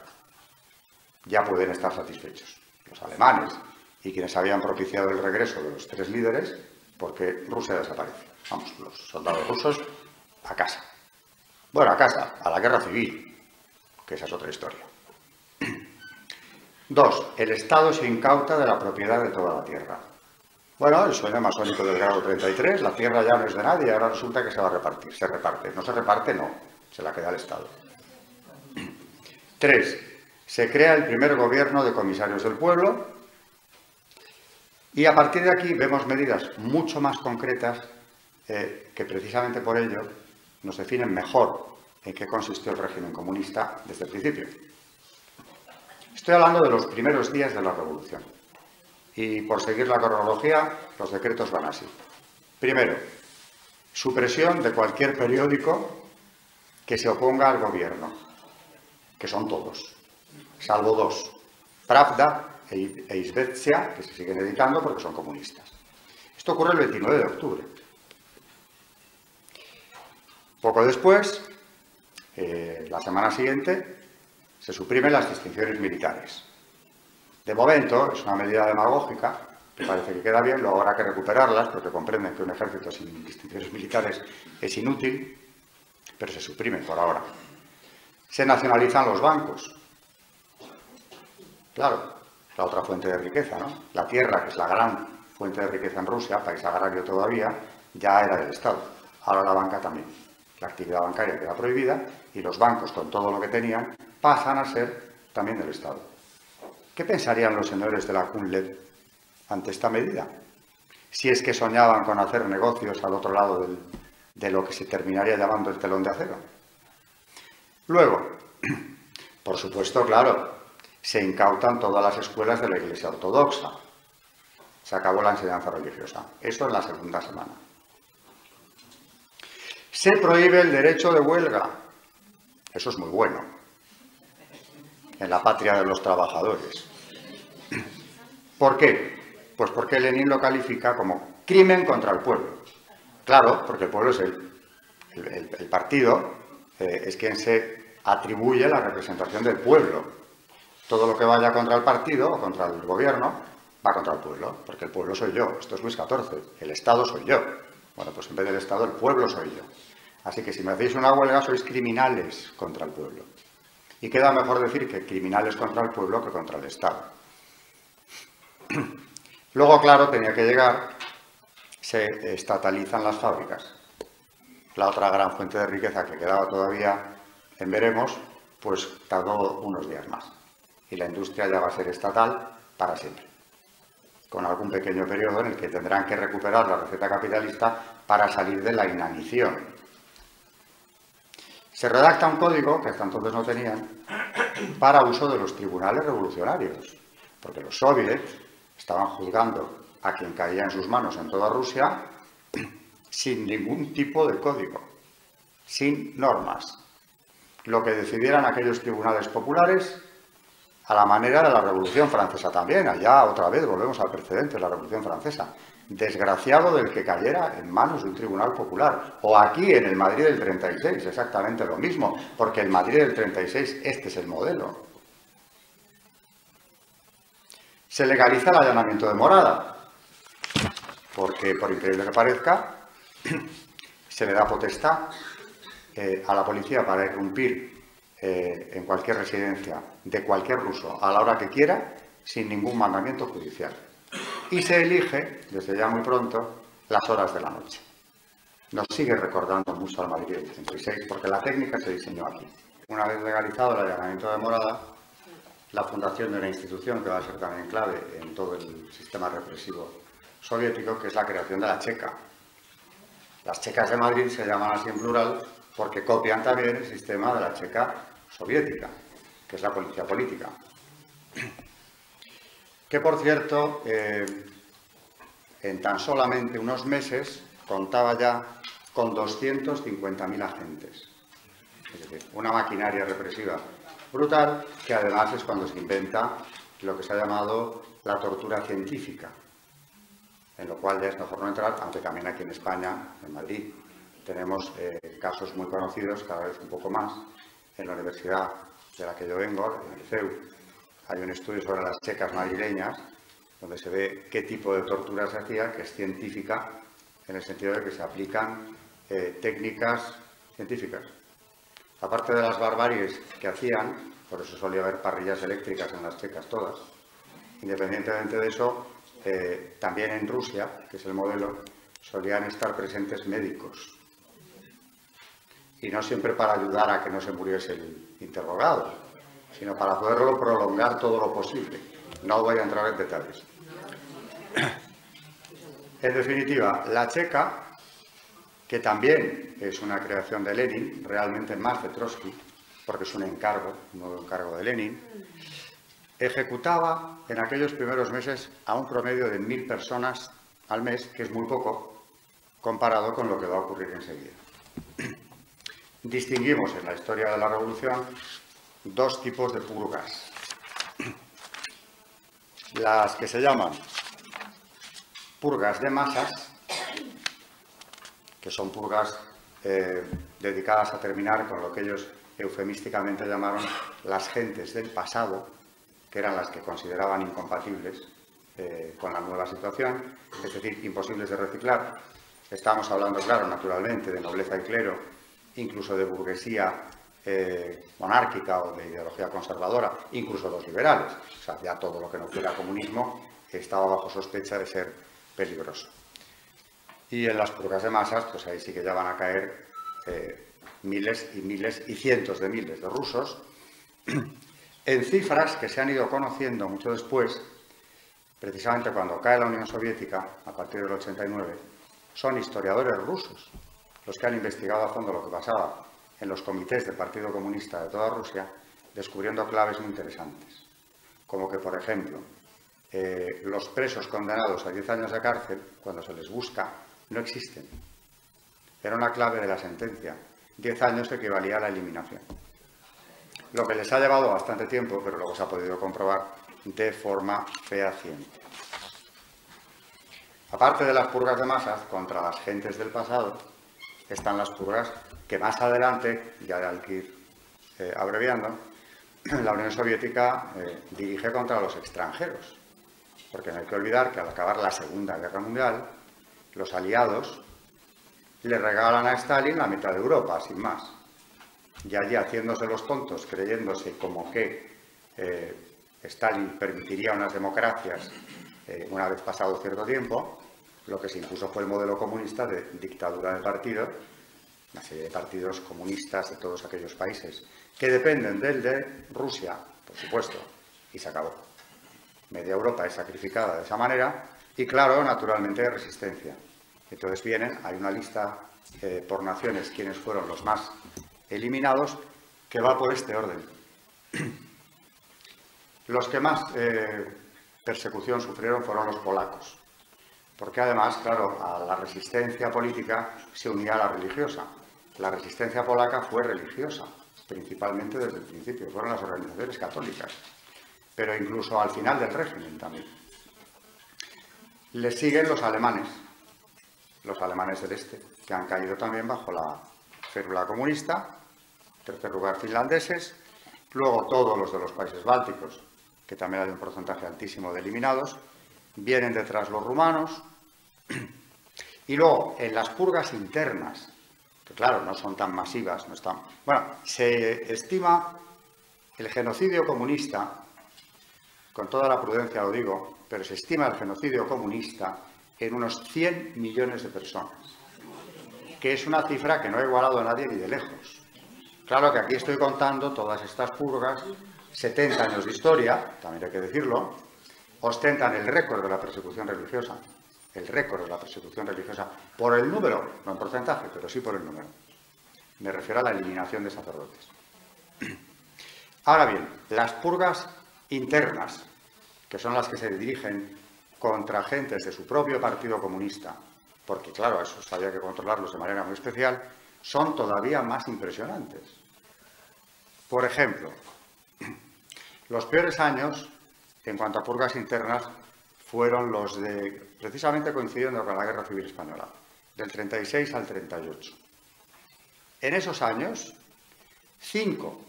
S1: Ya pueden estar satisfechos los alemanes y quienes habían propiciado el regreso de los tres líderes, porque Rusia desaparece. Vamos, los soldados rusos a casa. Bueno, a casa, a la guerra civil, que esa es otra historia. 2. El Estado se incauta de la propiedad de toda la tierra. Bueno, el sueño masónico del grado 33, la tierra ya no es de nadie, ahora resulta que se va a repartir. Se reparte. No se reparte, no. Se la queda el Estado. 3. Se crea el primer gobierno de comisarios del pueblo. Y a partir de aquí vemos medidas mucho más concretas que precisamente por ello nos definen mejor en qué consistió el régimen comunista desde el principio. Estoy hablando de los primeros días de la revolución. Y por seguir la cronología, los decretos van así. Primero, supresión de cualquier periódico que se oponga al gobierno, que son todos, salvo dos, Pravda e Izvestia, que se siguen editando porque son comunistas. Esto ocurre el 29 de octubre. Poco después, la semana siguiente, se suprimen las distinciones militares. De momento, es una medida demagógica, que parece que queda bien, luego habrá que recuperarlas, porque comprenden que un ejército sin distinciones militares es inútil, pero se suprimen por ahora. Se nacionalizan los bancos. Claro, la otra fuente de riqueza, ¿no? La tierra, que es la gran fuente de riqueza en Rusia, país agrario todavía, ya era del Estado. Ahora la banca también. La actividad bancaria queda prohibida y los bancos, con todo lo que tenían, pasan a ser también del Estado. ¿Qué pensarían los señores de la KUNLED ante esta medida? Si es que soñaban con hacer negocios al otro lado de lo que se terminaría llamando el telón de acero. Luego, por supuesto, claro, se incautan todas las escuelas de la Iglesia Ortodoxa. Se acabó la enseñanza religiosa. Eso en la segunda semana. Se prohíbe el derecho de huelga. Eso es muy bueno. En la patria de los trabajadores. ¿Por qué? Pues porque Lenin lo califica como crimen contra el pueblo. Claro, porque el pueblo es el partido, es quien se atribuye la representación del pueblo. Todo lo que vaya contra el partido o contra el gobierno va contra el pueblo, porque el pueblo soy yo. Esto es Luis XIV, el Estado soy yo. Bueno, pues en vez del Estado, el pueblo soy yo. Así que si me hacéis una huelga, sois criminales contra el pueblo. Y queda mejor decir que criminales contra el pueblo que contra el Estado. Luego, claro, tenía que llegar, se estatalizan las fábricas. La otra gran fuente de riqueza que quedaba todavía en veremos, pues tardó unos días más. Y la industria ya va a ser estatal para siempre. Con algún pequeño periodo en el que tendrán que recuperar la receta capitalista para salir de la inanición. Se redacta un código, que hasta entonces no tenían, para uso de los tribunales revolucionarios, porque los soviets estaban juzgando a quien caía en sus manos en toda Rusia sin ningún tipo de código, sin normas. Lo que decidieran aquellos tribunales populares a la manera de la Revolución Francesa también. Allá otra vez volvemos al precedente de la Revolución Francesa. Desgraciado del que cayera en manos de un tribunal popular. O aquí en el Madrid del 36, exactamente lo mismo, porque el Madrid del 36, este es el modelo. Se legaliza el allanamiento de morada, porque, por increíble que parezca, se le da potestad a la policía para irrumpir en cualquier residencia de cualquier ruso a la hora que quiera, sin ningún mandamiento judicial. Y se elige, desde ya muy pronto, las horas de la noche. Nos sigue recordando mucho al Madrid del 36, porque la técnica se diseñó aquí. Una vez legalizado el allanamiento de morada, la fundación de una institución que va a ser también clave en todo el sistema represivo soviético, que es la creación de la Checa. Las checas de Madrid se llaman así en plural porque copian también el sistema de la Checa soviética, que es la policía política. Que, por cierto, en tan solamente unos meses contaba ya con 250.000 agentes. Es decir, una maquinaria represiva brutal, que además es cuando se inventa lo que se ha llamado la tortura científica, en lo cual ya es mejor no entrar, aunque también aquí en España, en Madrid, tenemos casos muy conocidos, cada vez un poco más. En la universidad de la que yo vengo, en el CEU, hay un estudio sobre las checas madrileñas, donde se ve qué tipo de tortura se hacía, que es científica, en el sentido de que se aplican técnicas científicas. Aparte de las barbaries que hacían, por eso solía haber parrillas eléctricas en las checas todas, independientemente de eso, también en Rusia, que es el modelo, solían estar presentes médicos. Y no siempre para ayudar a que no se muriese el interrogado, sino para poderlo prolongar todo lo posible. No voy a entrar en detalles. En definitiva, la Checa, que también es una creación de Lenin, realmente más de Trotsky, porque es un encargo, no un encargo de Lenin, ejecutaba en aquellos primeros meses a un promedio de 1.000 personas al mes, que es muy poco, comparado con lo que va a ocurrir enseguida. Distinguimos en la historia de la Revolución dos tipos de purgas. Las que se llaman purgas de masas, que son purgas dedicadas a terminar con lo que ellos eufemísticamente llamaron las gentes del pasado, que eran las que consideraban incompatibles con la nueva situación, es decir, imposibles de reciclar. Estamos hablando, claro, naturalmente, de nobleza y clero, incluso de burguesía monárquica o de ideología conservadora, incluso los liberales. O sea, ya todo lo que no fuera comunismo estaba bajo sospecha de ser peligroso. Y en las purgas de masas, pues ahí sí que ya van a caer miles y miles y cientos de miles de rusos, en cifras que se han ido conociendo mucho después, precisamente cuando cae la Unión Soviética, a partir del 89, son historiadores rusos los que han investigado a fondo lo que pasaba en los comités del Partido Comunista de toda Rusia, descubriendo claves muy interesantes. Como que, por ejemplo, los presos condenados a 10 años de cárcel, cuando se les busca, no existen. Era una clave de la sentencia. 10 años equivalía a la eliminación. Lo que les ha llevado bastante tiempo, pero luego se ha podido comprobar de forma fehaciente. Aparte de las purgas de masas contra las gentes del pasado, están las purgas que más adelante, ya hay que ir abreviando, la Unión Soviética dirige contra los extranjeros. Porque no hay que olvidar que al acabar la Segunda Guerra Mundial, los aliados le regalan a Stalin la mitad de Europa, sin más. Y allí, haciéndose los tontos, creyéndose como que Stalin permitiría unas democracias una vez pasado cierto tiempo, lo que se impuso fue el modelo comunista de dictadura de partido, una serie de partidos comunistas de todos aquellos países que dependen del de Rusia, por supuesto, y se acabó. Media Europa es sacrificada de esa manera y, claro, naturalmente hay resistencia. Entonces hay una lista por naciones, quienes fueron los más eliminados, que va por este orden. Los que más persecución sufrieron fueron los polacos, porque además, claro, a la resistencia política se unía la religiosa. La resistencia polaca fue religiosa, principalmente desde el principio, fueron las organizaciones católicas, pero incluso al final del régimen también. Les siguen los alemanes del este, que han caído también bajo la férula comunista. En tercer lugar, finlandeses, luego todos los de los países bálticos, que también hay un porcentaje altísimo de eliminados, vienen detrás los rumanos, y luego en las purgas internas, que claro, no son tan masivas, no están... Bueno, se estima el genocidio comunista, con toda la prudencia lo digo, pero se estima el genocidio comunista en unos 100 millones de personas, que es una cifra que no ha igualado a nadie ni de lejos. Claro que aquí estoy contando todas estas purgas 70 años de historia, también hay que decirlo, ostentan el récord de la persecución religiosa, por el número, no en porcentaje, pero sí por el número. Me refiero a la eliminación de sacerdotes. Ahora bien, las purgas internas, que son las que se dirigen contra agentes de su propio partido comunista, porque claro, esos había que controlarlos de manera muy especial, son todavía más impresionantes. Por ejemplo, los peores años, en cuanto a purgas internas, fueron los de, precisamente coincidiendo con la Guerra Civil Española, del 36 al 38. En esos años, 5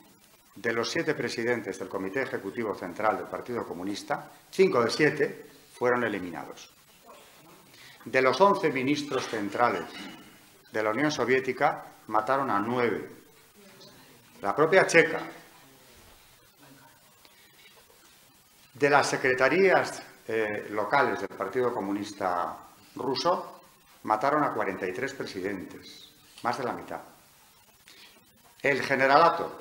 S1: de los 7 presidentes del Comité Ejecutivo Central del Partido Comunista, 5 de 7, fueron eliminados. De los 11 ministros centrales de la Unión Soviética, mataron a 9. La propia Checa. De las secretarías locales del Partido Comunista ruso, mataron a 43 presidentes, más de la mitad. El generalato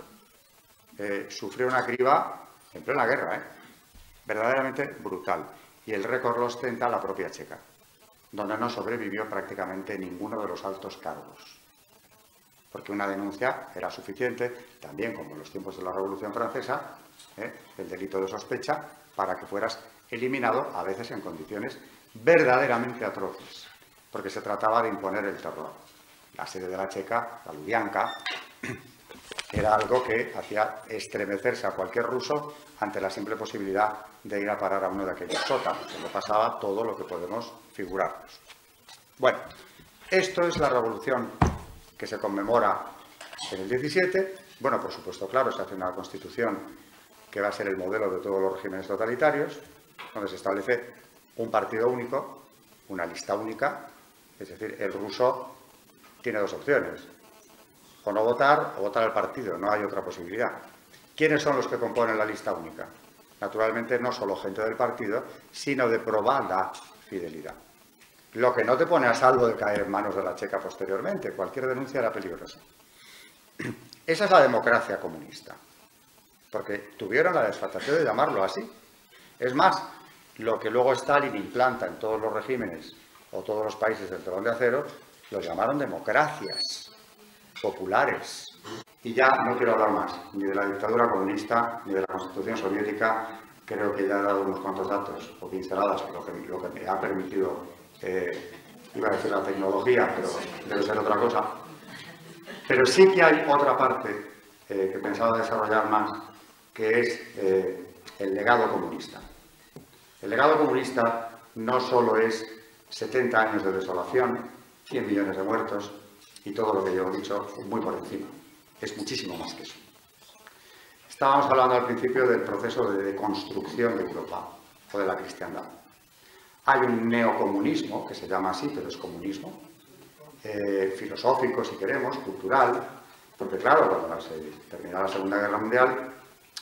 S1: sufrió una criba en plena guerra, verdaderamente brutal. Y el récord lo ostenta la propia Checa, donde no sobrevivió prácticamente ninguno de los altos cargos. Porque una denuncia era suficiente, también como en los tiempos de la Revolución Francesa, el delito de sospecha, para que fueras eliminado, a veces en condiciones verdaderamente atroces, porque se trataba de imponer el terror. La sede de la Checa, la Lubyanka, era algo que hacía estremecerse a cualquier ruso ante la simple posibilidad de ir a parar a uno de aquellos sótanos, donde pasaba todo lo que podemos figurarnos. Bueno, esto es la revolución que se conmemora en el 17. Bueno, por supuesto, claro, se hace una constitución que va a ser el modelo de todos los regímenes totalitarios, donde se establece un partido único, una lista única, es decir, el ruso tiene 2 opciones, o no votar o votar al partido, no hay otra posibilidad. ¿Quiénes son los que componen la lista única? Naturalmente no solo gente del partido, sino de probada fidelidad. Lo que no te pone a salvo de caer en manos de la Checa posteriormente. Cualquier denuncia era peligrosa. Esa es la democracia comunista, porque tuvieron la desfachatez de llamarlo así. Es más, lo que luego Stalin implanta en todos los regímenes o todos los países del telón de acero, lo llamaron democracias populares. Y ya no quiero hablar más, ni de la dictadura comunista, ni de la Constitución soviética. Creo que ya he dado unos cuantos datos o pinceladas, lo que me ha permitido, iba a decir la tecnología, pero debe ser otra cosa. Pero sí que hay otra parte que pensaba desarrollar más, que es el legado comunista. El legado comunista no solo es 70 años de desolación, 100 millones de muertos y todo lo que yo he dicho muy por encima. Es muchísimo más que eso. Estábamos hablando al principio del proceso de deconstrucción de Europa o de la cristiandad. Hay un neocomunismo, que se llama así, pero es comunismo, filosófico, si queremos, cultural, porque claro, cuando se terminó la Segunda Guerra Mundial,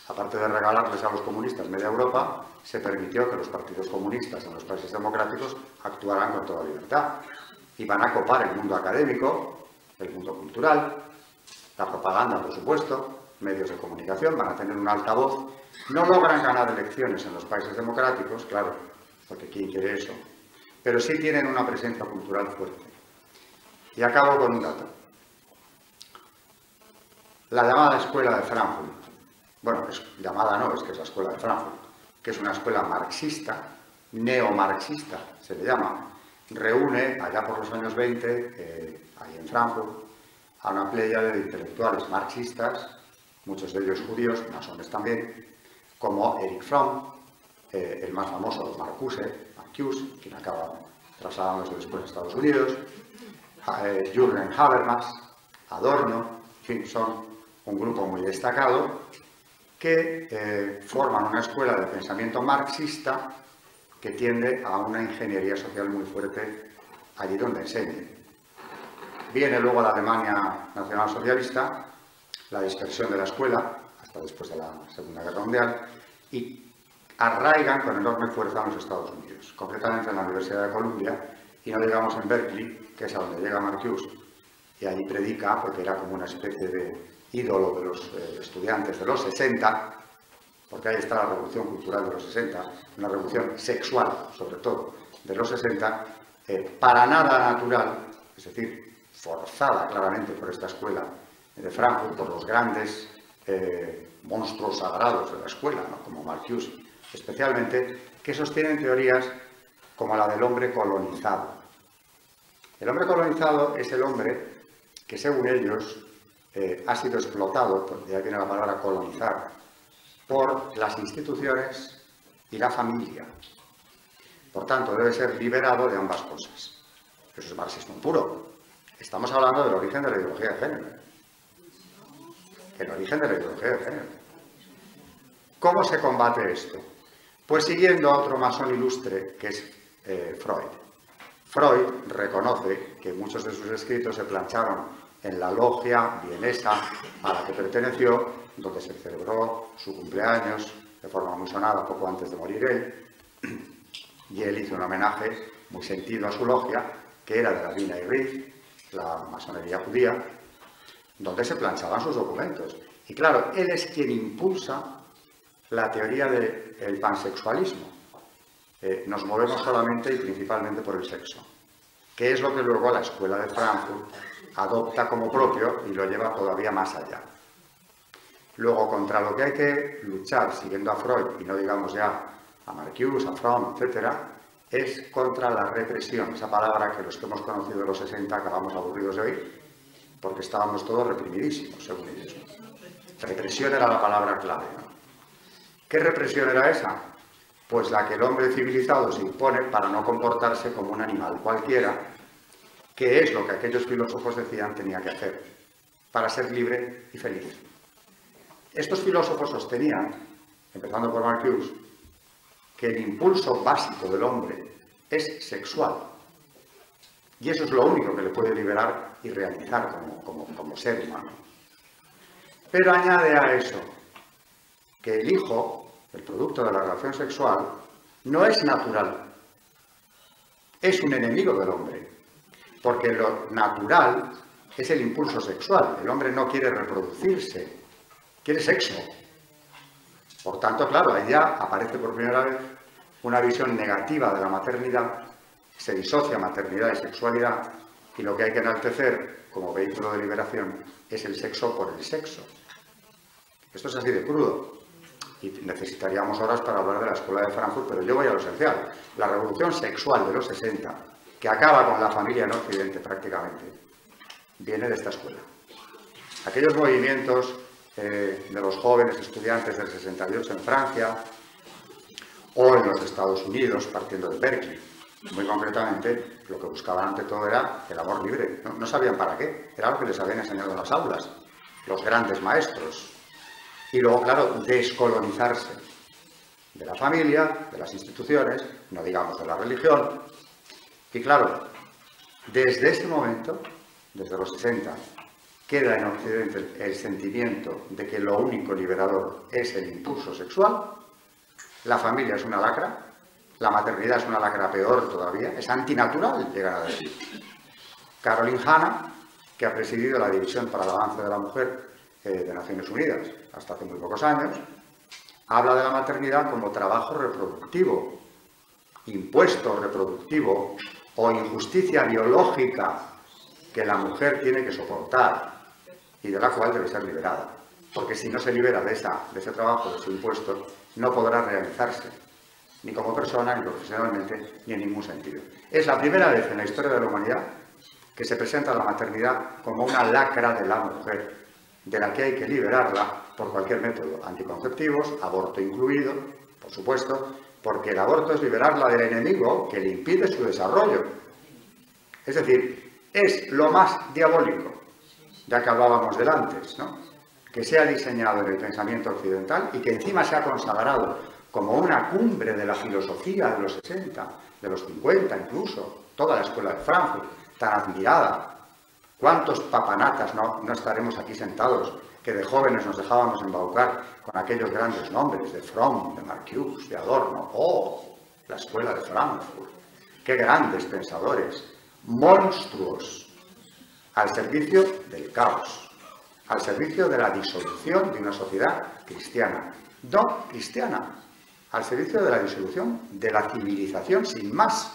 S1: aparte de regalarles a los comunistas media Europa, se permitió que los partidos comunistas en los países democráticos actuaran con toda libertad. Iban a copar el mundo académico, el mundo cultural, la propaganda, por supuesto, medios de comunicación, van a tener un altavoz. No logran ganar elecciones en los países democráticos, claro, porque ¿quién quiere eso? Pero sí tienen una presencia cultural fuerte. Y acabo con un dato. La llamada Escuela de Frankfurt, bueno, llamada no, es que es la Escuela de Frankfurt, que es una escuela marxista, neomarxista, se le llama, reúne allá por los años 20, ahí en Frankfurt, a una pléyade de intelectuales marxistas, muchos de ellos judíos, masones también, como Erich Fromm, el más famoso Marcuse, quien acaba trasladándose después a Estados Unidos, Jürgen Habermas, Adorno, en fin, son un grupo muy destacado que forman una escuela de pensamiento marxista que tiende a una ingeniería social muy fuerte allí donde enseñen. Viene luego la Alemania nacionalsocialista, la dispersión de la escuela, hasta después de la Segunda Guerra Mundial, y arraigan con enorme fuerza en los Estados Unidos, concretamente en la Universidad de Columbia, y no llegamos en Berkeley, que es a donde llega Marcuse, y allí predica, porque era como una especie de ídolo de los estudiantes de los 60, porque ahí está la revolución cultural de los 60, una revolución sexual, sobre todo, de los 60, para nada natural, es decir, forzada claramente por esta escuela de Frankfurt, por los grandes monstruos sagrados de la escuela, ¿no? Como Marcuse, especialmente, que sostienen teorías como la del hombre colonizado. El hombre colonizado es el hombre que, según ellos, ha sido explotado, de ahí viene la palabra colonizar, por las instituciones y la familia. Por tanto, debe ser liberado de ambas cosas. Eso es marxismo puro. Estamos hablando del origen de la ideología de género. El origen de la ideología de género. ¿Cómo se combate esto? Pues siguiendo a otro masón ilustre, que es Freud. Freud reconoce que muchos de sus escritos se plancharon en la logia vienesa a la que perteneció, donde se celebró su cumpleaños de forma muy sonada poco antes de morir él, y él hizo un homenaje muy sentido a su logia, que era de la Wiener Ritz, la masonería judía, donde se planchaban sus documentos. Y claro, él es quien impulsa la teoría del pansexualismo. Nos movemos solamente y principalmente por el sexo, que es lo que luego la escuela de Frankfurt adopta como propio y lo lleva todavía más allá. Luego, contra lo que hay que luchar, siguiendo a Freud, y no digamos ya a Marcuse, a Fromm, etc., es contra la represión, esa palabra que los que hemos conocido de los 60 acabamos aburridos de oír, porque estábamos todos reprimidísimos, según ellos. Represión era la palabra clave, ¿no? ¿Qué represión era esa? Pues la que el hombre civilizado se impone para no comportarse como un animal cualquiera, que es lo que aquellos filósofos decían tenía que hacer, para ser libre y feliz. Estos filósofos sostenían, empezando por Marcuse, que el impulso básico del hombre es sexual. Y eso es lo único que le puede liberar y realizar como ser humano. Pero añade a eso que el hijo, el producto de la relación sexual, no es natural. Es un enemigo del hombre. Porque lo natural es el impulso sexual. El hombre no quiere reproducirse, quiere sexo. Por tanto, claro, ahí ya aparece por primera vez una visión negativa de la maternidad, se disocia maternidad y sexualidad, y lo que hay que enaltecer como vehículo de liberación es el sexo por el sexo. Esto es así de crudo, y necesitaríamos horas para hablar de la escuela de Frankfurt, pero yo voy a lo esencial. La revolución sexual de los 60, que acaba con la familia en Occidente prácticamente, viene de esta escuela. Aquellos movimientos de los jóvenes estudiantes del 68 en Francia o en los Estados Unidos, partiendo de Berkeley, muy concretamente, lo que buscaban ante todo era el amor libre. No sabían para qué, era lo que les habían enseñado en las aulas, los grandes maestros. Y luego, claro, descolonizarse de la familia, de las instituciones, no digamos de la religión. Y claro, desde ese momento, desde los 60, queda en Occidente el sentimiento de que lo único liberador es el impulso sexual, la familia es una lacra, la maternidad es una lacra peor todavía, es antinatural, llegar a decir. Caroline Hanna, que ha presidido la División para el Avance de la Mujer de Naciones Unidas hasta hace muy pocos años, habla de la maternidad como trabajo reproductivo, impuesto reproductivo o injusticia biológica que la mujer tiene que soportar y de la cual debe ser liberada. Porque si no se libera de ese trabajo, de ese impuesto, no podrá realizarse, ni como persona, ni profesionalmente, ni en ningún sentido. Es la primera vez en la historia de la humanidad que se presenta la maternidad como una lacra de la mujer, de la que hay que liberarla por cualquier método, anticonceptivos, aborto incluido, por supuesto, porque el aborto es liberarla del enemigo que le impide su desarrollo. Es decir, es lo más diabólico, ya que hablábamos del antes, ¿no? Que se ha diseñado en el pensamiento occidental y que encima se ha consagrado como una cumbre de la filosofía de los 60, de los 50 incluso, toda la escuela de Frankfurt, tan admirada. ¿Cuántos papanatas no estaremos aquí sentados que de jóvenes nos dejábamos embaucar con aquellos grandes nombres de Fromm, de Marcuse, de Adorno? ¡Oh! La escuela de Frankfurt. ¡Qué grandes pensadores! Monstruos al servicio del caos, al servicio de la disolución de una sociedad cristiana. no cristiana, al servicio de la disolución, de la civilización sin más.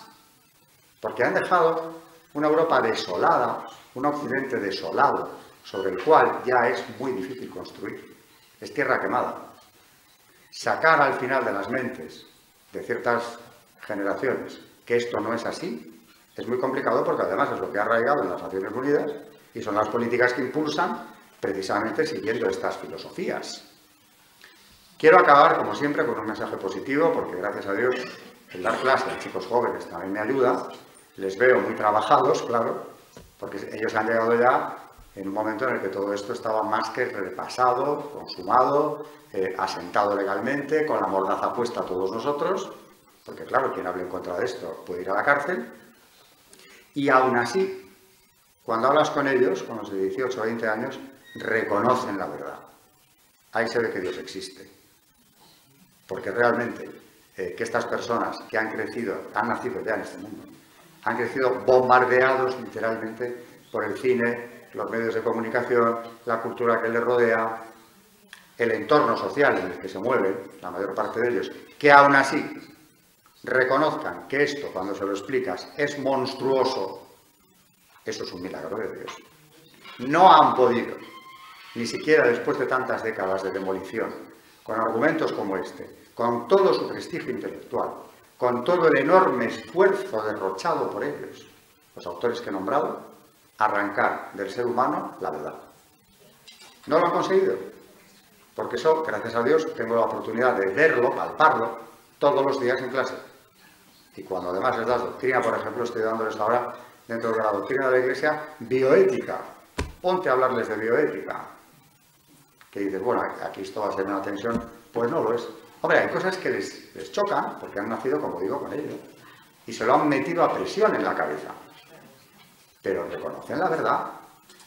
S1: Porque han dejado una Europa desolada, un Occidente desolado, sobre el cual ya es muy difícil construir. Es tierra quemada. Sacar al final de las mentes de ciertas generaciones que esto no es así, es muy complicado porque además es lo que ha arraigado en las Naciones Unidas y son las políticas que impulsan precisamente siguiendo estas filosofías. Quiero acabar, como siempre, con un mensaje positivo, porque gracias a Dios el dar clase a chicos jóvenes también me ayuda. Les veo muy trabajados, claro, porque ellos han llegado ya en un momento en el que todo esto estaba más que repasado, consumado, asentado legalmente, con la mordaza puesta a todos nosotros, porque claro, quien hable en contra de esto puede ir a la cárcel. Y aún así, cuando hablas con ellos, con los de 18 o 20 años, reconocen la verdad. Ahí se ve que Dios existe. Porque realmente que estas personas que han crecido, han nacido ya en este mundo, han crecido bombardeados literalmente por el cine, los medios de comunicación, la cultura que les rodea, el entorno social en el que se mueven, la mayor parte de ellos, que aún así reconozcan que esto, cuando se lo explicas, es monstruoso, eso es un milagro de Dios. No han podido, ni siquiera después de tantas décadas de demolición, con argumentos como este, con todo su prestigio intelectual, con todo el enorme esfuerzo derrochado por ellos, los autores que he nombrado, arrancar del ser humano la verdad. No lo han conseguido, porque eso, gracias a Dios, tengo la oportunidad de verlo, palparlo, todos los días en clase. Y cuando además les das doctrina, por ejemplo, estoy dándoles ahora, dentro de la doctrina de la Iglesia, bioética. Ponte a hablarles de bioética. Que dices, bueno, aquí esto va a ser una tensión. Pues no lo es. Hombre, hay cosas que les chocan, porque han nacido, como digo, con ello. Y se lo han metido a presión en la cabeza. Pero reconocen la verdad.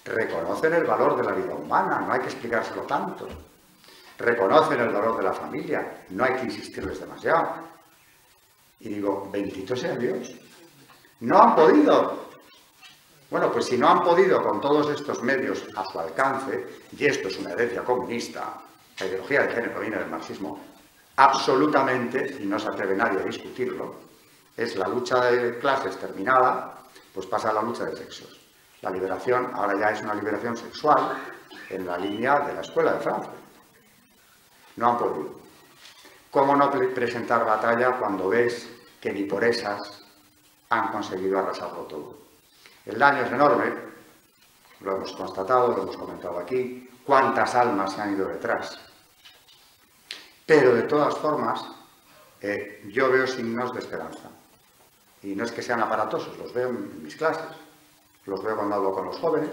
S1: Reconocen el valor de la vida humana. No hay que explicárselo tanto. Reconocen el valor de la familia. No hay que insistirles demasiado. Y digo, bendito sea Dios. No han podido. Bueno, pues si no han podido con todos estos medios a su alcance, y esto es una herencia comunista, la ideología de género viene del marxismo, absolutamente, y no se atreve nadie a discutirlo, es la lucha de clases terminada, pues pasa a la lucha de sexos. La liberación ahora ya es una liberación sexual en la línea de la escuela de Francia. No han podido. ¿Cómo no presentar batalla cuando ves que ni por esas han conseguido arrasarlo todo? El daño es enorme, lo hemos constatado, lo hemos comentado aquí, cuántas almas se han ido detrás. Pero de todas formas, yo veo signos de esperanza. Y no es que sean aparatosos, los veo en mis clases, los veo cuando hablo con los jóvenes,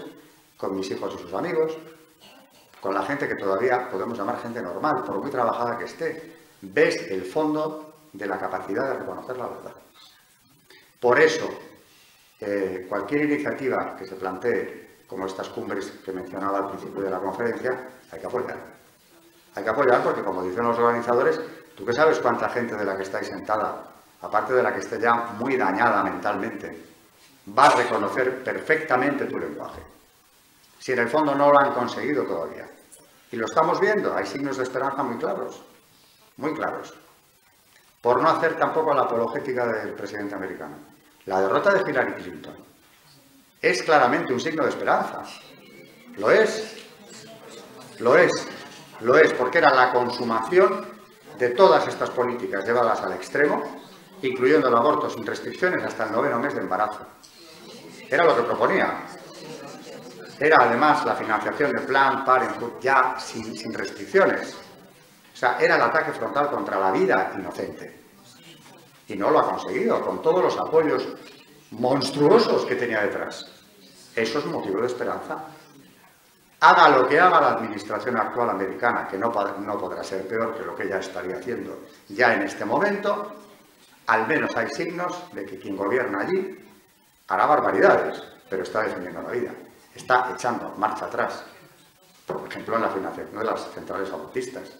S1: con mis hijos y sus amigos, con la gente que todavía podemos llamar gente normal, por muy trabajada que esté. Ves el fondo de la capacidad de reconocer la verdad. Por eso, cualquier iniciativa que se plantee, como estas cumbres que mencionaba al principio de la conferencia, hay que apoyar. Hay que apoyar porque, como dicen los organizadores, ¿tú qué sabes cuánta gente de la que estáis sentada, aparte de la que esté ya muy dañada mentalmente, va a reconocer perfectamente tu lenguaje? Si en el fondo no lo han conseguido todavía. Y lo estamos viendo, hay signos de esperanza muy claros. Muy claros. Por no hacer tampoco la apologética del presidente americano. La derrota de Hillary Clinton es claramente un signo de esperanza. Lo es. Lo es. Lo es, porque era la consumación de todas estas políticas llevadas al extremo, incluyendo el aborto sin restricciones hasta el 9º mes de embarazo. Era lo que proponía. Era además la financiación de Planned Parenthood ya sin restricciones. O sea, era el ataque frontal contra la vida inocente. Y no lo ha conseguido, con todos los apoyos monstruosos que tenía detrás. Eso es motivo de esperanza. Haga lo que haga la administración actual americana, que no podrá ser peor que lo que ella estaría haciendo ya en este momento, al menos hay signos de que quien gobierna allí hará barbaridades, pero está defendiendo la vida. Está echando marcha atrás, por ejemplo, en la financiación de las centrales abortistas.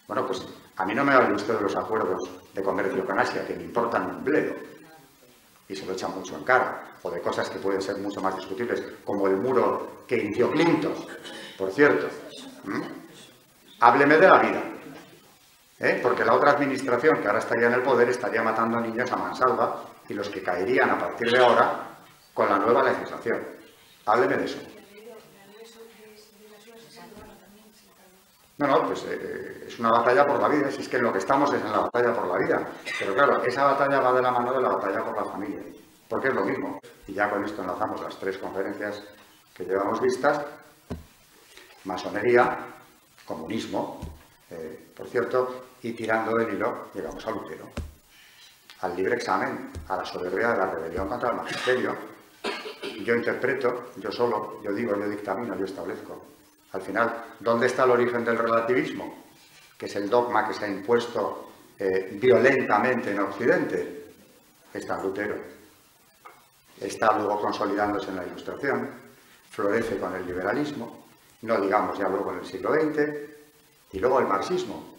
S1: Bueno, pues a mí no me hable usted de los acuerdos de comercio con Asia, que me importan un bledo, y se lo echan mucho en cara, o de cosas que pueden ser mucho más discutibles, como el muro que inició Clinton, por cierto. Hábleme de la vida, Porque la otra administración que ahora estaría en el poder estaría matando a niños a mansalva y los que caerían a partir de ahora con la nueva legislación. Hábleme de eso. No, pues es una batalla por la vida, si es que en lo que estamos es en la batalla por la vida. Pero claro, esa batalla va de la mano de la batalla por la familia, porque es lo mismo. Y ya con esto enlazamos las 3 conferencias que llevamos vistas. Masonería, comunismo, por cierto, y tirando del hilo llegamos a Lutero, al libre examen, a la soberbia de la rebelión contra el magisterio. Yo interpreto, yo solo, yo digo, yo dictamino, yo establezco. Al final, ¿dónde está el origen del relativismo? Que es el dogma que se ha impuesto violentamente en Occidente. Está en Lutero. Está luego consolidándose en la Ilustración. Florece con el liberalismo. No digamos ya luego en el siglo XX. Y luego el marxismo,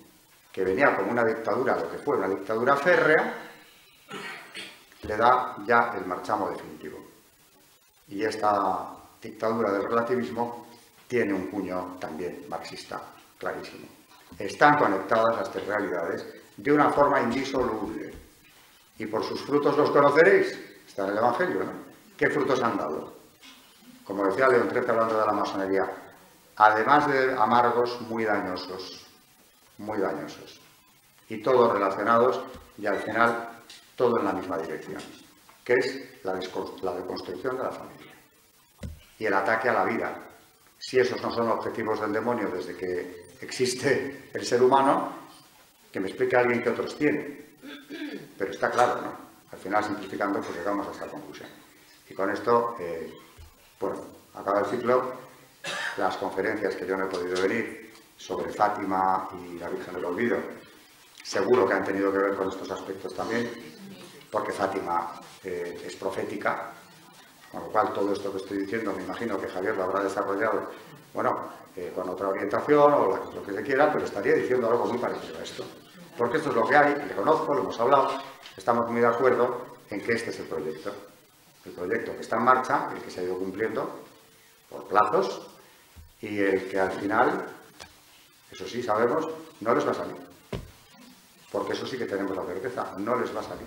S1: que venía como una dictadura, lo que fue una dictadura férrea, le da ya el marchamo definitivo. Y esta dictadura del relativismo tiene un puño también marxista, clarísimo. Están conectadas las 3 realidades de una forma indisoluble. Y por sus frutos los conoceréis. Está en el Evangelio, ¿no? ¿Qué frutos han dado? Como decía León XIII hablando de la masonería, además de amargos, muy dañosos. Muy dañosos. Y todos relacionados y al final todo en la misma dirección, que es la deconstrucción de la familia. Y el ataque a la vida. Si esos no son objetivos del demonio desde que existe el ser humano, que me explique alguien que otros tiene. Pero está claro, ¿no? Al final, simplificando, pues llegamos a esa conclusión. Y con esto, bueno, acaba el ciclo. Las conferencias que yo no he podido venir sobre Fátima y la Virgen del Olvido, seguro que han tenido que ver con estos aspectos también, porque Fátima es profética. Con lo cual, todo esto que estoy diciendo, me imagino que Javier lo habrá desarrollado, bueno, con otra orientación o lo que se quiera, pero estaría diciendo algo muy parecido a esto. Porque esto es lo que hay, le conozco, lo hemos hablado, estamos muy de acuerdo en que este es el proyecto que está en marcha, el que se ha ido cumpliendo por plazos y el que al final, eso sí sabemos, no les va a salir. Porque eso sí que tenemos la certeza, no les va a salir.